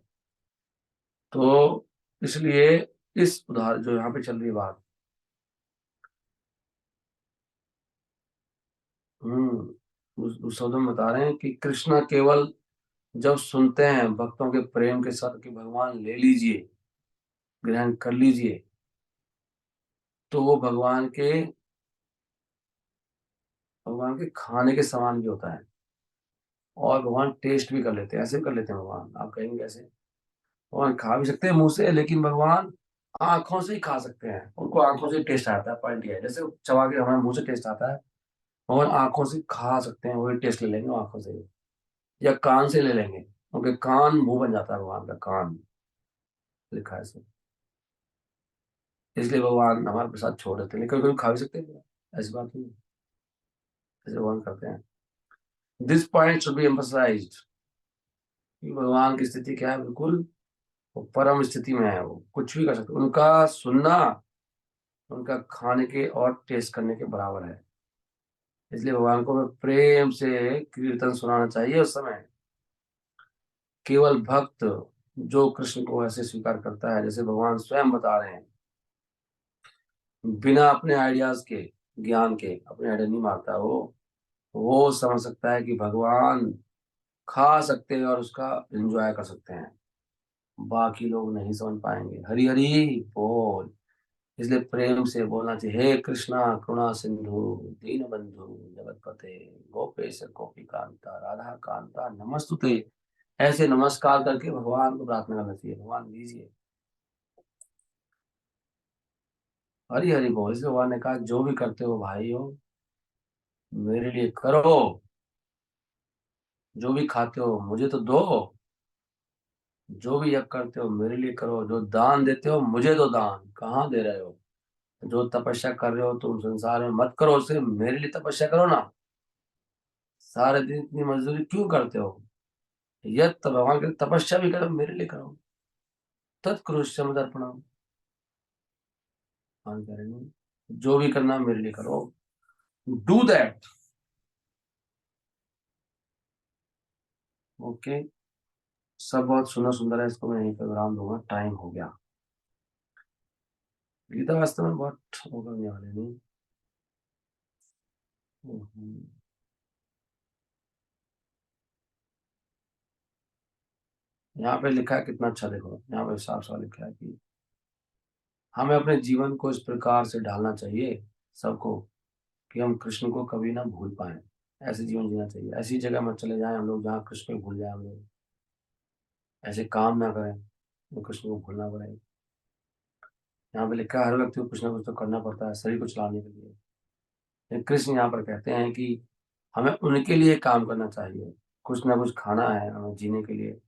तो इसलिए इस उदाहरण जो यहाँ पे चल रही बात, उस शब्द में बता रहे हैं कि कृष्णा केवल जब सुनते हैं भक्तों के प्रेम के साथ कि भगवान ले लीजिए, ग्रहण कर लीजिए, तो वो भगवान के खाने के समान भी होता है। और भगवान टेस्ट भी कर लेते हैं, ऐसे भी कर लेते हैं भगवान। आप कहेंगे कैसे? भगवान खा भी सकते हैं मुंह से, लेकिन भगवान आंखों से ही खा सकते हैं। उनको आंखों से टेस्ट आता है। पॉइंट ये है, जैसे चबा के हमारे मुंह से टेस्ट आता है, भगवान आंखों से खा सकते हैं, वही टेस्ट ले लेंगे वो आंखों से। या कान से ले लेंगे, क्योंकि कान मुंह बन जाता है भगवान का। कान लिखा है इसमें। इसलिए भगवान हमारे प्रसाद छोड़ देते हैं, लेकिन कभी कभी खा भी सकते हैं। ऐसी बात नहीं है, ऐसे भगवान करते हैं। This point should be emphasised कि भगवान की स्थिति क्या है, बिल्कुल वो परम स्थिति में है। वो कुछ भी कर सकते, उनका सुनना उनका खाने के और टेस्ट करने के बराबर है। इसलिए भगवान को हमें प्रेम से कीर्तन सुनाना चाहिए उस समय। केवल भक्त जो कृष्ण को ऐसे स्वीकार करता है, जैसे भगवान स्वयं बता रहे हैं, बिना अपने आइडियाज के, ज्ञान के अपने आइडिया नहीं मारता वो समझ सकता है कि भगवान खा सकते हैं और उसका एंजॉय कर सकते हैं। बाकी लोग नहीं समझ पाएंगे। हरि हरि बोल। इसलिए प्रेम से बोलना चाहिए, हे कृष्णा करुणा सिंधु दीन बंधु जगतपते गोपेश गोपी कांता राधा कांता नमस्तुते। ऐसे नमस्कार करके भगवान को प्रार्थना करना चाहिए, भगवान दीजिए। हरि हरि बोल। इसलिए भगवान ने कहा, जो भी करते हो भाई हो मेरे लिए करो, जो भी खाते हो मुझे तो दो, जो भी यज्ञ करते हो मेरे लिए करो, जो दान देते हो मुझे दो। दान कहाँ दे रहे हो? जो तपस्या कर रहे हो तुम संसार में, मत करो उसे, मेरे लिए तपस्या करो ना। सारे दिन इतनी मजदूरी क्यों करते हो? यह तो भगवान के तपस्या भी करो, मेरे लिए करो। तत्कृष्य मदर्पणम। भगवान कह रहे हैं, जो भी करना मेरे लिए करो, डू दैट। ओके। सब बहुत सुंदर सुंदर है, इसको मैं यहीं पर विराम दूंगा, टाइम हो गया। गीता वास्तव में बहुत होगा नहीं वाले नहीं। हम्म। यहाँ पे लिखा है कितना अच्छा, देखो यहाँ पे साफ साफ लिखा है कि हमें अपने जीवन को इस प्रकार से ढालना चाहिए सबको, कि हम कृष्ण को कभी ना भूल पाए। ऐसे जीवन जीना चाहिए, ऐसी जगह मत चले जाएं हम लोग जहाँ कृष्ण को भूल जाए हम लोग। ऐसे काम ना करें जो कृष्ण को भूलना पड़े। यहाँ पे लिखा है हर व्यक्ति को कुछ ना कुछ तो करना पड़ता है शरीर को चलाने के लिए। लेकिन कृष्ण यहाँ पर कहते हैं कि हमें उनके लिए काम करना चाहिए। कुछ ना कुछ खाना है हमें जीने के लिए,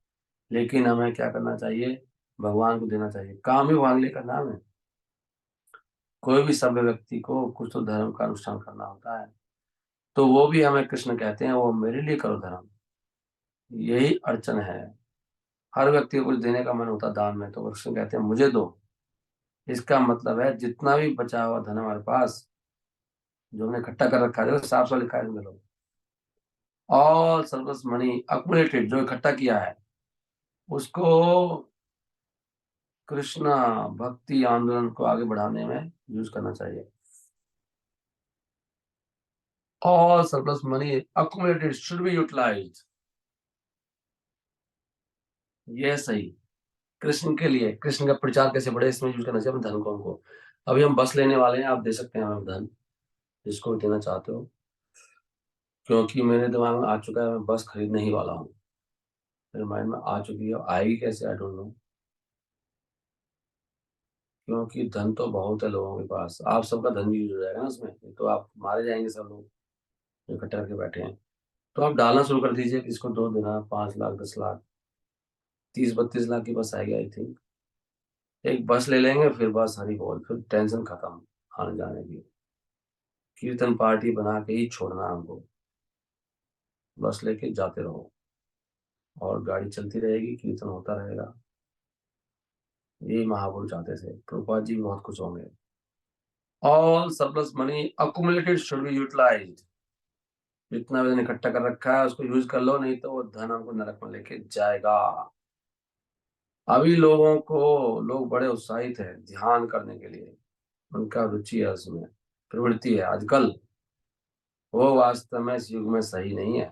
लेकिन हमें क्या करना चाहिए? भगवान को देना चाहिए। काम ही भगवान के लिए करना है हमें। कोई भी सभ्य व्यक्ति को कुछ तो धर्म का अनुष्ठान करना होता है, तो वो भी हमें कृष्ण कहते हैं वो मेरे लिए करो धर्म। यही अड़चन है। हर व्यक्ति को कुछ देने का मन होता है दान में, तो कृष्ण कहते हैं मुझे दो। इसका मतलब है जितना भी बचा हुआ धन हमारे पास, जो हमने इकट्ठा कर रखा है, देखो साफ साफ लिखा है इसमें, लोग ऑल सरप्लस मनी अक्मुलेटेड, जो इकट्ठा किया है उसको कृष्णा भक्ति आंदोलन को आगे बढ़ाने में यूज करना चाहिए। All surplus money accumulated should be utilised. ये सही। कृष्ण के लिए, कृष्ण का प्रचार कैसे बढ़े, इसमें यूज करना चाहिए अपने धन को हमको। अभी हम बस लेने वाले हैं, आप दे सकते हैं हमें धन, जिसको भी देना चाहते हो। क्योंकि मेरे दिमाग में आ चुका है, मैं बस खरीदने ही वाला हूँ। मेरे माइंड में आ चुकी है, आएगी कैसे आई डोंट नो। क्योंकि धन तो बहुत है लोगों के पास, आप सबका धन भी यूज हो जाएगा ना उसमें, नहीं तो आप मारे जाएंगे सब लोग जो इकट्ठा करके बैठे हैं। तो आप डालना शुरू कर दीजिए, किसको दो देना, 5 लाख 10 लाख, 30 32 लाख की बस आएगी आई थिंक। एक बस ले लेंगे, फिर बस हरी बोल, फिर टेंशन खत्म आने जाने की। कीर्तन पार्टी बना के ही छोड़ना हमको। बस लेके जाते रहो और गाड़ी चलती रहेगी, कीर्तन होता रहेगा। यही महापुरुष चाहते थे, प्रभुपाद जी बहुत खुश होंगे। All surplus money accumulated should be utilized. जितना भी धन इकट्ठा कर रखा है उसको यूज कर लो, नहीं तो वो धन हमको नरक में लेके जाएगा। अभी लोग बड़े उत्साहित है ध्यान करने के लिए, उनका रुचि है उसमें, प्रवृत्ति है आजकल। वो वास्तव में इस युग में सही नहीं है।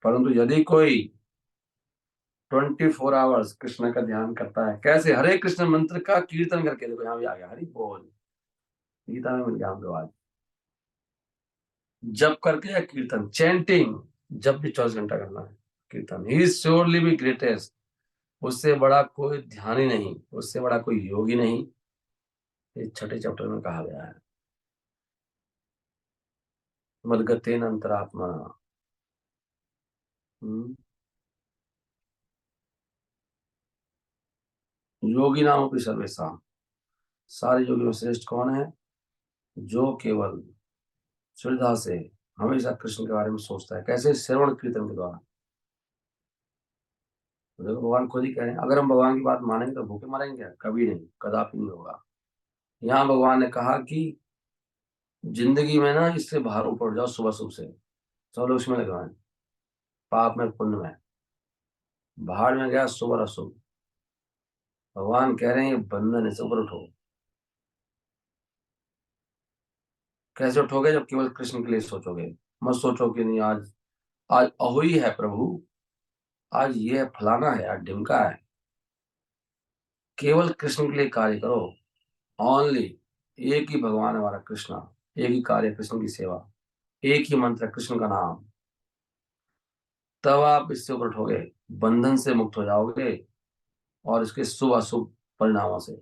परंतु यदि कोई 24 आवर्स कृष्ण का ध्यान करता है, कैसे? हरे कृष्ण मंत्र का कीर्तन करके, देखो यहाँ भी आ गया हरि बोल। गीता में मिल गया हमको आज। जप करके या कीर्तन, चैंटिंग, जब भी 24 घंटा करना है कीर्तन। He is surely be greatest, उससे बड़ा कोई ध्यान ही नहीं, उससे बड़ा कोई योगी नहीं। ये छठे चैप्टर में कहा गया है। मदगतेन अंतरात्मा। हम्म। योगी नामों की सर्वेशा, सारे योगियों में श्रेष्ठ कौन है? जो केवल श्रद्धा से हमेशा कृष्ण के बारे में सोचता है। कैसे? श्रवण कीर्तन के द्वारा। तो देखो भगवान खुद ही कह रहे हैं, अगर हम भगवान की बात मानेंगे तो भूखे मरेंगे क्या? कभी नहीं, कदापि नहीं होगा। यहाँ भगवान ने कहा कि जिंदगी में ना इससे बाहर ऊपर उठ जाओ, सुबह सुबह से सब लोग इसमें लगे हैं, पाप में पुण्य में। बाहर में गया शुभ और अशुभ। भगवान कह रहे हैं ये बंधन है, से ऊपर उठो। कैसे उठोगे? जब केवल कृष्ण के लिए सोचोगे। मत सोचो कि नहीं आज, आज अहोई है प्रभु, आज ये है, फलाना है, आज ढिमका है। केवल कृष्ण के लिए कार्य करो। ओनली एक ही भगवान है हमारा कृष्णा, एक ही कार्य है कृष्ण की सेवा, एक ही मंत्र है कृष्ण का नाम। तब आप इससे ऊपर उठोगे, बंधन से मुक्त हो जाओगे, और इसके शुभ अशुभ परिणामों से।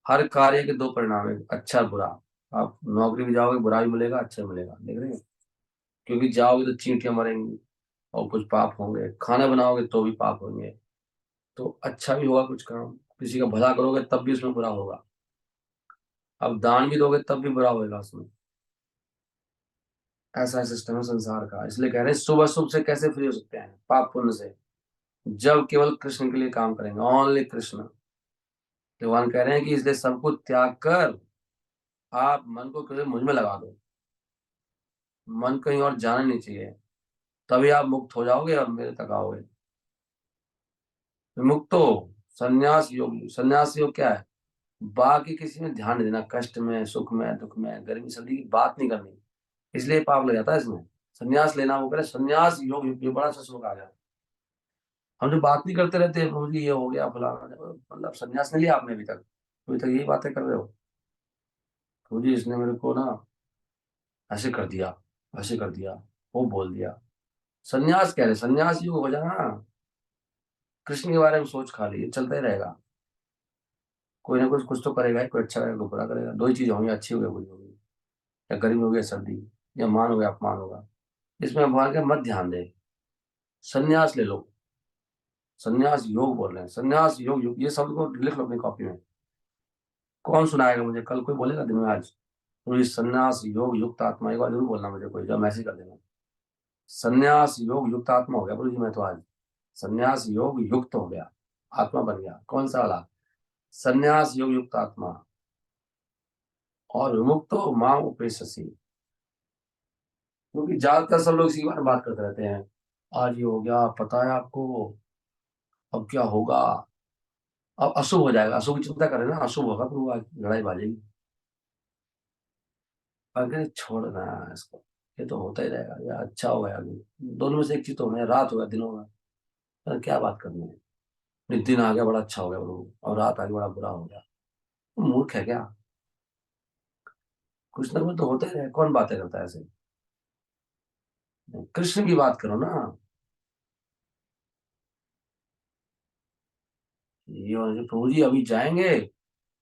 हर कार्य के दो परिणाम है, अच्छा बुरा। आप नौकरी भी जाओगे, बुरा भी मिलेगा, अच्छा भी मिलेगा, देख रहे हैं? क्योंकि जाओगे तो चींटियां मरेंगी और कुछ पाप होंगे, खाना बनाओगे तो भी पाप होंगे। तो अच्छा भी होगा कुछ काम, किसी का भला करोगे तब भी उसमें बुरा होगा। अब दान भी दोगे तब भी बुरा होगा उसमें। ऐसा सिस्टम है संसार का। इसलिए कह रहे हैं शुभ अशुभ से कैसे फ्री हो सकते हैं, पाप पुण्य से, जब केवल कृष्ण के लिए काम करेंगे, ओनली कृष्ण। भगवान कह रहे हैं कि इसलिए सब कुछ त्याग कर आप मन को केवल मुझ में लगा दो। मन कहीं और जाना नहीं चाहिए, तभी आप मुक्त हो जाओगे और मेरे तक आओगे। मुक्त हो। संन्यास योग, संन्यास योग क्या है? बाकी किसी में ध्यान नहीं देना, कष्ट में, सुख में, दुख में, गर्मी सर्दी की बात नहीं करनी। इसलिए पाप लग जाता है इसमें। संन्यास लेना, वो करे संन्यास योग, ये बड़ा सा श्लोक आ गया। हम जो बात नहीं करते रहते हैं, प्रभु जी ये हो गया फलाना, मतलब संन्यास नहीं लिया आपने अभी तक यही बातें कर रहे हो। प्रभु जी इसने मेरे को ना ऐसे कर दिया, ऐसे कर दिया, वो बोल दिया। संन्यास कह रहे, संन्यास योग हो जाना। कृष्ण के बारे में सोच, खाली ये चलता ही रहेगा। कोई ना कुछ कुछ तो करेगा ही, कोई अच्छा करेगा कोई बुरा करेगा। दो ही चीजें होंगी, अच्छी होगी बुरी होगी, या गर्मी होगी या सर्दी, या मान होगा अपमान होगा। इसमें भगवान का मत ध्यान दे, संन्यास ले लो। संन्यास योग बोल रहे हैं, संन्यास योग, योग ये शब्द को लिख लो अपनी कॉपी में। कौन सुनाएगा मुझे? कल कोई बोलेगा दिन में आज, तो ये संन्यास योग युक्त आत्मा, एक बार जरूर बोलना मुझे, कोई जब मैसेज कर देना। संन्यास योग युक्त आत्मा हो गया बोलो जी मैं तो आज। संन्यास योग युक्त हो गया, आत्मा बन गया। कौन सा वाला? संन्यास योग युक्त आत्मा। और विमुक्त हो मां उपेक्षसी। क्योंकि ज्यादातर सब लोग इसी के बारे में बात करते रहते हैं, आज ये हो गया, पता है आपको, अब क्या होगा, अब अशुभ हो जाएगा, अशुभ की चिंता करें ना, अशुभ होगा तो आज लड़ाई बाजेगी। अगर छोड़ना है इसको, ये तो होता ही रहेगा, या अच्छा होगा या नहीं, दोनों में से एक चीज तो होना है, रात होगा दिन होगा। अरे क्या बात करनी है? नहीं, दिन आ गया बड़ा अच्छा हो गया प्रभु, और रात आ गई बड़ा बुरा हो गया। तो मूर्ख है क्या? कुछ ना कुछ तो होता ही रहेगा, कौन बातें करता है ऐसे? कृष्ण की बात करो ना। ये वाले प्रभु जी अभी जाएंगे,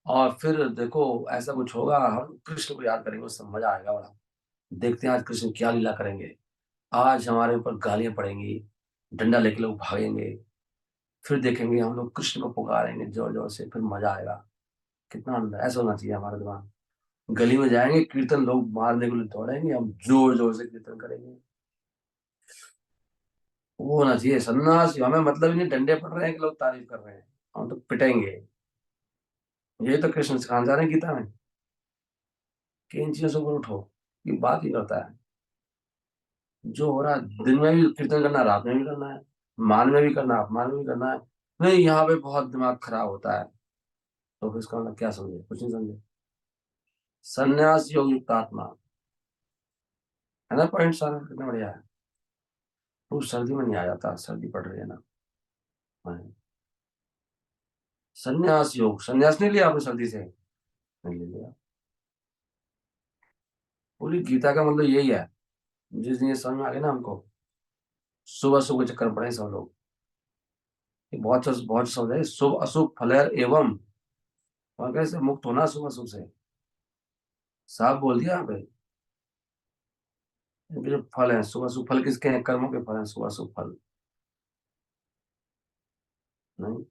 और फिर देखो ऐसा कुछ होगा, हम कृष्ण को याद करेंगे, उससे मजा आएगा बड़ा। देखते हैं आज कृष्ण क्या लीला करेंगे। आज हमारे ऊपर गालियां पड़ेंगी, डंडा लेके लोग भागेंगे, फिर देखेंगे हम लोग कृष्ण को पुकारेंगे जोर जोर से, फिर मजा आएगा। कितना आनंद है, ऐसा होना चाहिए हमारा दिमाग। गली में जाएंगे, कीर्तन, लोग मारने के लिए दौड़ेंगे, हम जोर जोर से कीर्तन करेंगे। वो होना चाहिए सन्नास। हमें मतलब ही नहीं डंडे पड़ रहे हैं कि लोग तारीफ कर रहे हैं, हम तो पिटेंगे। ये तो कृष्ण सिखाना चाह रहे हैं गीता में, कि इन चीजों से ऊपर उठो। ये बात ही करता है, जो हो रहा है दिन में भी कीर्तन करना, रात में भी करना है, मान में भी करना, अपमान में भी करना है। नहीं, यहाँ पे बहुत दिमाग खराब होता है, तो फिर इसका मतलब क्या समझे? कुछ नहीं समझे। संन्यास योग युक्त आत्मा, है ना पॉइंट सारा? कितना बढ़िया है। वो सर्दी में नहीं आ जाता, सर्दी पड़ रही है ना। हाँ। संन्यास योग, संन्यास नहीं लिया आपने सर्दी से? नहीं ले लिया। पूरी गीता का मतलब यही है। जिस दिन ये समझ में आ गया ना हमको, सुबह सुबह के चक्कर में पड़े सब लोग। ये बहुत समझ है, शुभ अशुभ फल एवं, और कैसे मुक्त होना शुभ अशुभ से, साफ बोल दिया यहाँ पे। इनके जो फल है, शुभ अशुभ फल किसके हैं? कर्मों के फल हैं शुभ अशुभ फल। नहीं,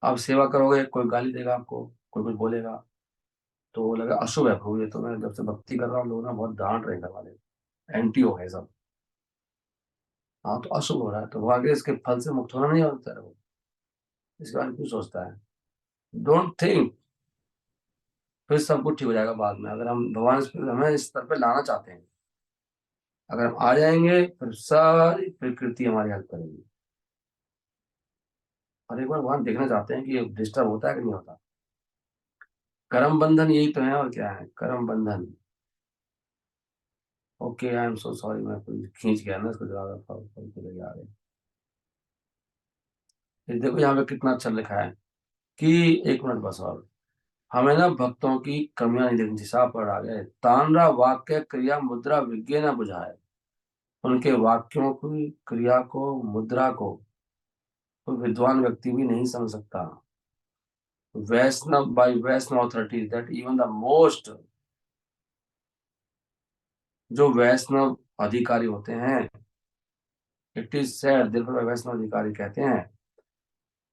आप सेवा करोगे, कोई गाली देगा आपको, कोई कुछ बोलेगा, तो वो लगा अशुभ है प्रभु, ये तो मैं जब से भक्ति कर रहा हूँ लोग ना बहुत डांट रहे घर वाले, एंटी हो गए सब। हाँ तो अशुभ हो रहा है, तो वो आगे इसके फल से मुक्त होना नहीं होता है वो, इसके बारे में क्यों सोचता है? Don't think. फिर सब कुछ ठीक हो जाएगा बाद में, अगर हम भगवान हमें इस स्तर पे लाना चाहते हैं। अगर हम आ जाएंगे फिर सारी प्रकृति हमारी हेल्प करेगी। और एक बार भगवान देखना चाहते हैं कि डिस्टर्ब होता है कि नहीं होता। कर्म बंधन यही तो है, और क्या है कर्म बंधन। Okay, I am so sorry, मैं कुछ खींच गया ना इसको, ज्यादा फल फल के लगे आ गए। ये देखो यहाँ पे कितना अच्छा लिखा है कि, एक मिनट बस और, हमें ना भक्तों की कमियां नहीं देखनी चाहिए। साफ पर आ गए, तानरा वाक्य क्रिया मुद्रा विज्ञे न बुझाए। उनके वाक्यों की क्रिया को, मुद्रा को कोई विद्वान व्यक्ति भी नहीं समझ सकता। Vaishnava by Vaishnava authority that even the most, जो वैष्णव अधिकारी होते हैं, इट इज सेड देखो वैष्णव अधिकारी कहते हैं,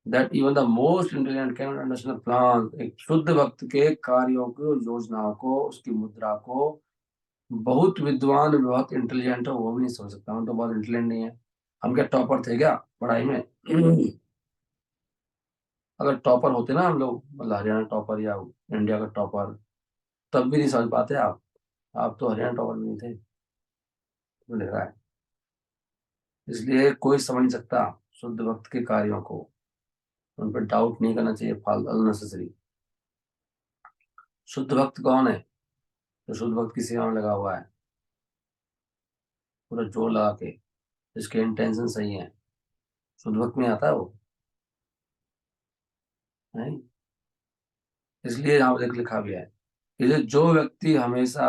that even the most intelligent can understand plan, एक शुद्ध भक्त के कार्यों को, योजनाओं को, उसकी मुद्रा को बहुत विद्वान, बहुत इंटेलिजेंट हो वो भी नहीं समझ सकता। हम तो बहुत इंटेलिजेंट नहीं है। हम क्या टॉपर थे क्या पढ़ाई में? अगर टॉपर होते ना हम लोग, मतलब हरियाणा टॉपर या इंडिया का टॉपर, तब भी नहीं समझ पाते आप तो हरियाणा टॉपर भी नहीं थे, तो लिख रहा है। इसलिए कोई समझ नहीं सकता शुद्ध भक्त के कार्यों को, उन पर डाउट नहीं करना चाहिए फालतू अननेसेसरी। शुद्ध भक्त कौन है? जो शुद्ध भक्त की सेवा में लगा हुआ है, पूरा जोर लगा के, जिसके इंटेंशन सही है, शुद्ध भक्त में आता है वो। नहीं, इसलिए यहाँ पर लिखा भी है कि जो व्यक्ति हमेशा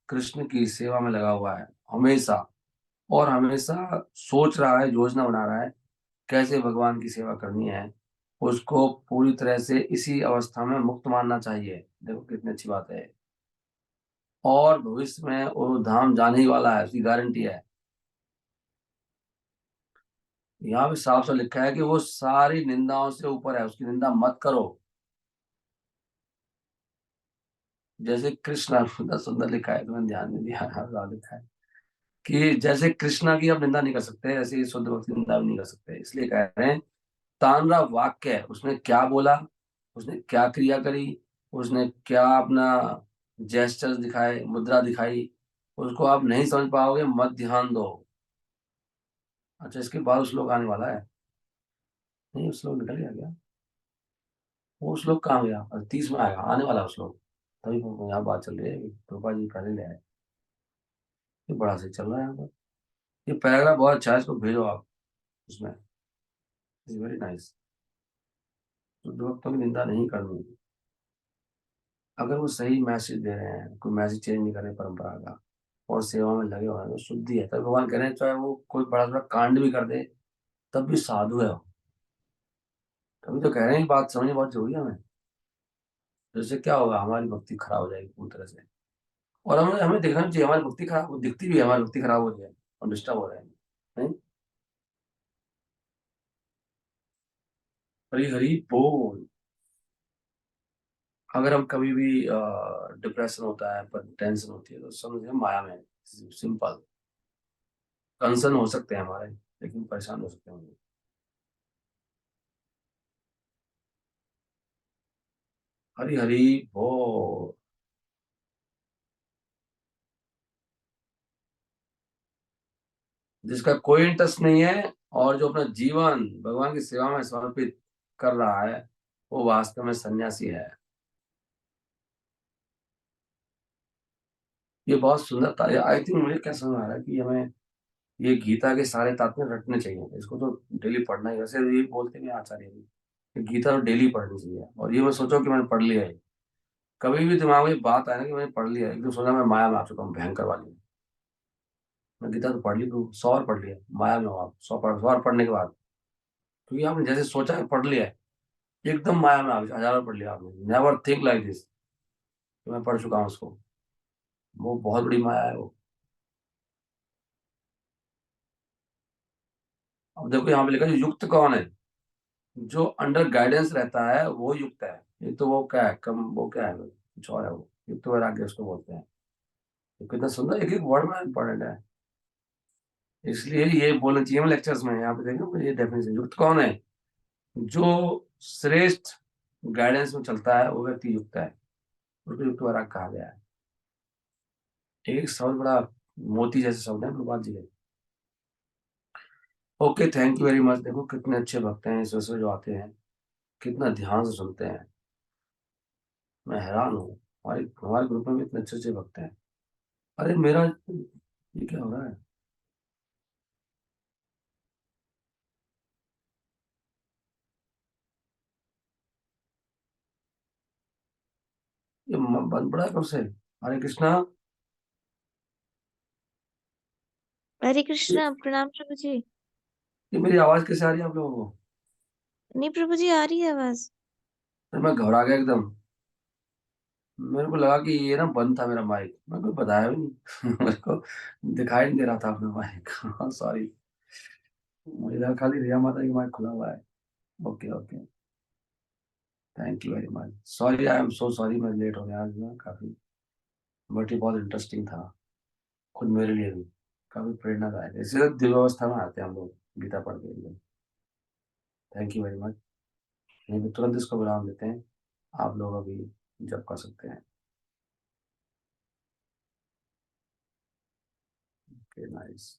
कृष्ण की सेवा में लगा हुआ है, हमेशा, और हमेशा सोच रहा है, योजना बना रहा है कैसे भगवान की सेवा करनी है, उसको पूरी तरह से इसी अवस्था में मुक्त मानना चाहिए। देखो कितनी अच्छी बात है। और भविष्य में वो धाम जाने ही वाला है, उसकी गारंटी है। यहाँ पे साफ साफ लिखा है कि वो सारी निंदाओं से ऊपर है, उसकी निंदा मत करो। जैसे कृष्ण, कितना सुंदर लिखा है, तुम्हें ध्यान नहीं दिया, लिखा है कि जैसे कृष्णा की आप निंदा नहीं कर सकते, ऐसे ही शुद्ध भक्त की निंदा भी नहीं कर सकते। इसलिए कह रहे हैं, तानरा वाक्य है, उसने क्या बोला, उसने क्या क्रिया करी, उसने क्या अपना जेस्चर्स दिखाए, मुद्रा दिखाई, उसको आप नहीं समझ पाओगे, मत ध्यान दो। अच्छा, इसके बाद उस श्लोक आने वाला है। नहीं, उस श्लोक निकल गया क्या? वो श्लोक कहाँ गया? 30 में आएगा, आने वाला है उस श्लोक। तभी यहाँ बात चल रही है कि कृपा जी पहले ले आए। ये बड़ा सही चल रहा है यहाँ पर। ये पैराग्राफ बहुत अच्छा है, इसको भेजो आप उसमें। Is very nice. तो भक्तों की निंदा नहीं करनी। अगर वो सही मैसेज दे रहे हैं, कोई मैसेज चेंज नहीं कर रहे परंपरा का, और सेवा में लगे हुए हैं, तो शुद्धि है। तब भगवान कह रहे हैं चाहे वो कोई बड़ा बड़ा कांड भी कर दे, तब भी साधु है वो। तभी तो कह रहे हैं, बात समझनी बहुत जरूरी है हमें। जैसे क्या होगा, हमारी भक्ति खराब हो जाएगी पूरी तरह से। और हमें हमें देखना भी चाहिए, हमारी भक्ति खराब हो दिखती भी है, हमारी भक्ति खराब हो रही है और डिस्टर्ब हो रहे हैं। नहीं, हरी हरी बोल। अगर हम कभी भी डिप्रेशन होता है, पर टेंशन होती है, तो समझिए माया में, सिंपल। कंसर्न हो सकते हैं हमारे, लेकिन परेशान हो सकते हैं। हरी हरी बोल। जिसका कोई इंटरेस्ट नहीं है, और जो अपना जीवन भगवान की सेवा में समर्पित कर रहा है, वो वास्तव में सन्यासी है। ये बहुत सुंदर था। आई थिंक मुझे क्या समझ आ रहा है कि हमें ये गीता के सारे तात्पर्य रटने चाहिए। इसको तो डेली पढ़ना ही, वैसे ये बोलते हैं आचार्य भी कि गीता तो डेली पढ़नी चाहिए, और ये मैं सोचो कि मैंने पढ़ लिया है। कभी भी दिमाग में बात आए ना कि मैंने पढ़ लिया, एकदम सोचा मैं माया में आ चुका हूँ भयंकर वाली। मैं गीता तो पढ़ ली तू, 100 बार पढ़ लिया, माया में हो आप 100 बार पढ़ने के बाद, क्योंकि आपने जैसे सोचा है पढ़ लिया है, एकदम माया में आ गया, 1000 बार पढ़ लिया आपने, नेवर थिंक लाइक दिस, तो मैं पढ़ चुका हूँ उसको। वो बहुत बड़ी माया है वो। अब देखो यहाँ पे लिखा है, युक्त कौन है? जो अंडर गाइडेंस रहता है वो युक्त है। ये तो वो क्या है, कम वो क्या है, कुछ और है वो, युक्त वैराग्य उसको बोलते हैं। तो कितना सुंदर, एक एक वर्ड में इंपॉर्टेंट है, इसलिए ये बोलना चाहिए लेक्चर्स में। यहाँ पे देखो ये डेफिनेशन, युक्त कौन है? जो श्रेष्ठ गाइडेंस में चलता है वो व्यक्ति युक्त है, उसको युक्त वैराग कहा गया है। एक शब्द बड़ा मोती जैसे शब्द है प्रभात जी के। Okay, thank you very much. देखो कितने अच्छे भक्त हैं इस वजह से जो आते हैं, कितना ध्यान से सुनते हैं। मैं हैरान हूँ, हमारे हमारे ग्रुप में भी इतने अच्छे अच्छे भक्त हैं। अरे मेरा ये क्या हो रहा है? ये बंद पड़ा है कब से? हरे कृष्णा। हरे ये, कृष्णा, प्रणाम प्रभु जी। ये मेरी आवाज कैसे आ रही है आप लोगों को? नहीं प्रभु जी, आ रही है आवाज। अरे मैं घबरा गया एकदम, मेरे को लगा कि ये ना बंद था मेरा माइक, मेरे को बताया भी नहीं मेरे को दिखाई नहीं दे रहा था अपना माइक सॉरी, मुझे लगा खाली रिया माता की माइक खुला हुआ है। Okay okay, thank you very much, sorry, I am so sorry, मैं लेट हो गया आज ना काफी, बट ये बहुत इंटरेस्टिंग था, खुद मेरे लिए भी काफी प्रेरणादायक है। इसलिए दिव्य अवस्था में आते हैं हम लोग गीता पढ़ के लिए। Thank you very much. नहीं तो तुरंत इसको विराम देते हैं, आप लोग अभी जब कर सकते हैं। Okay nice.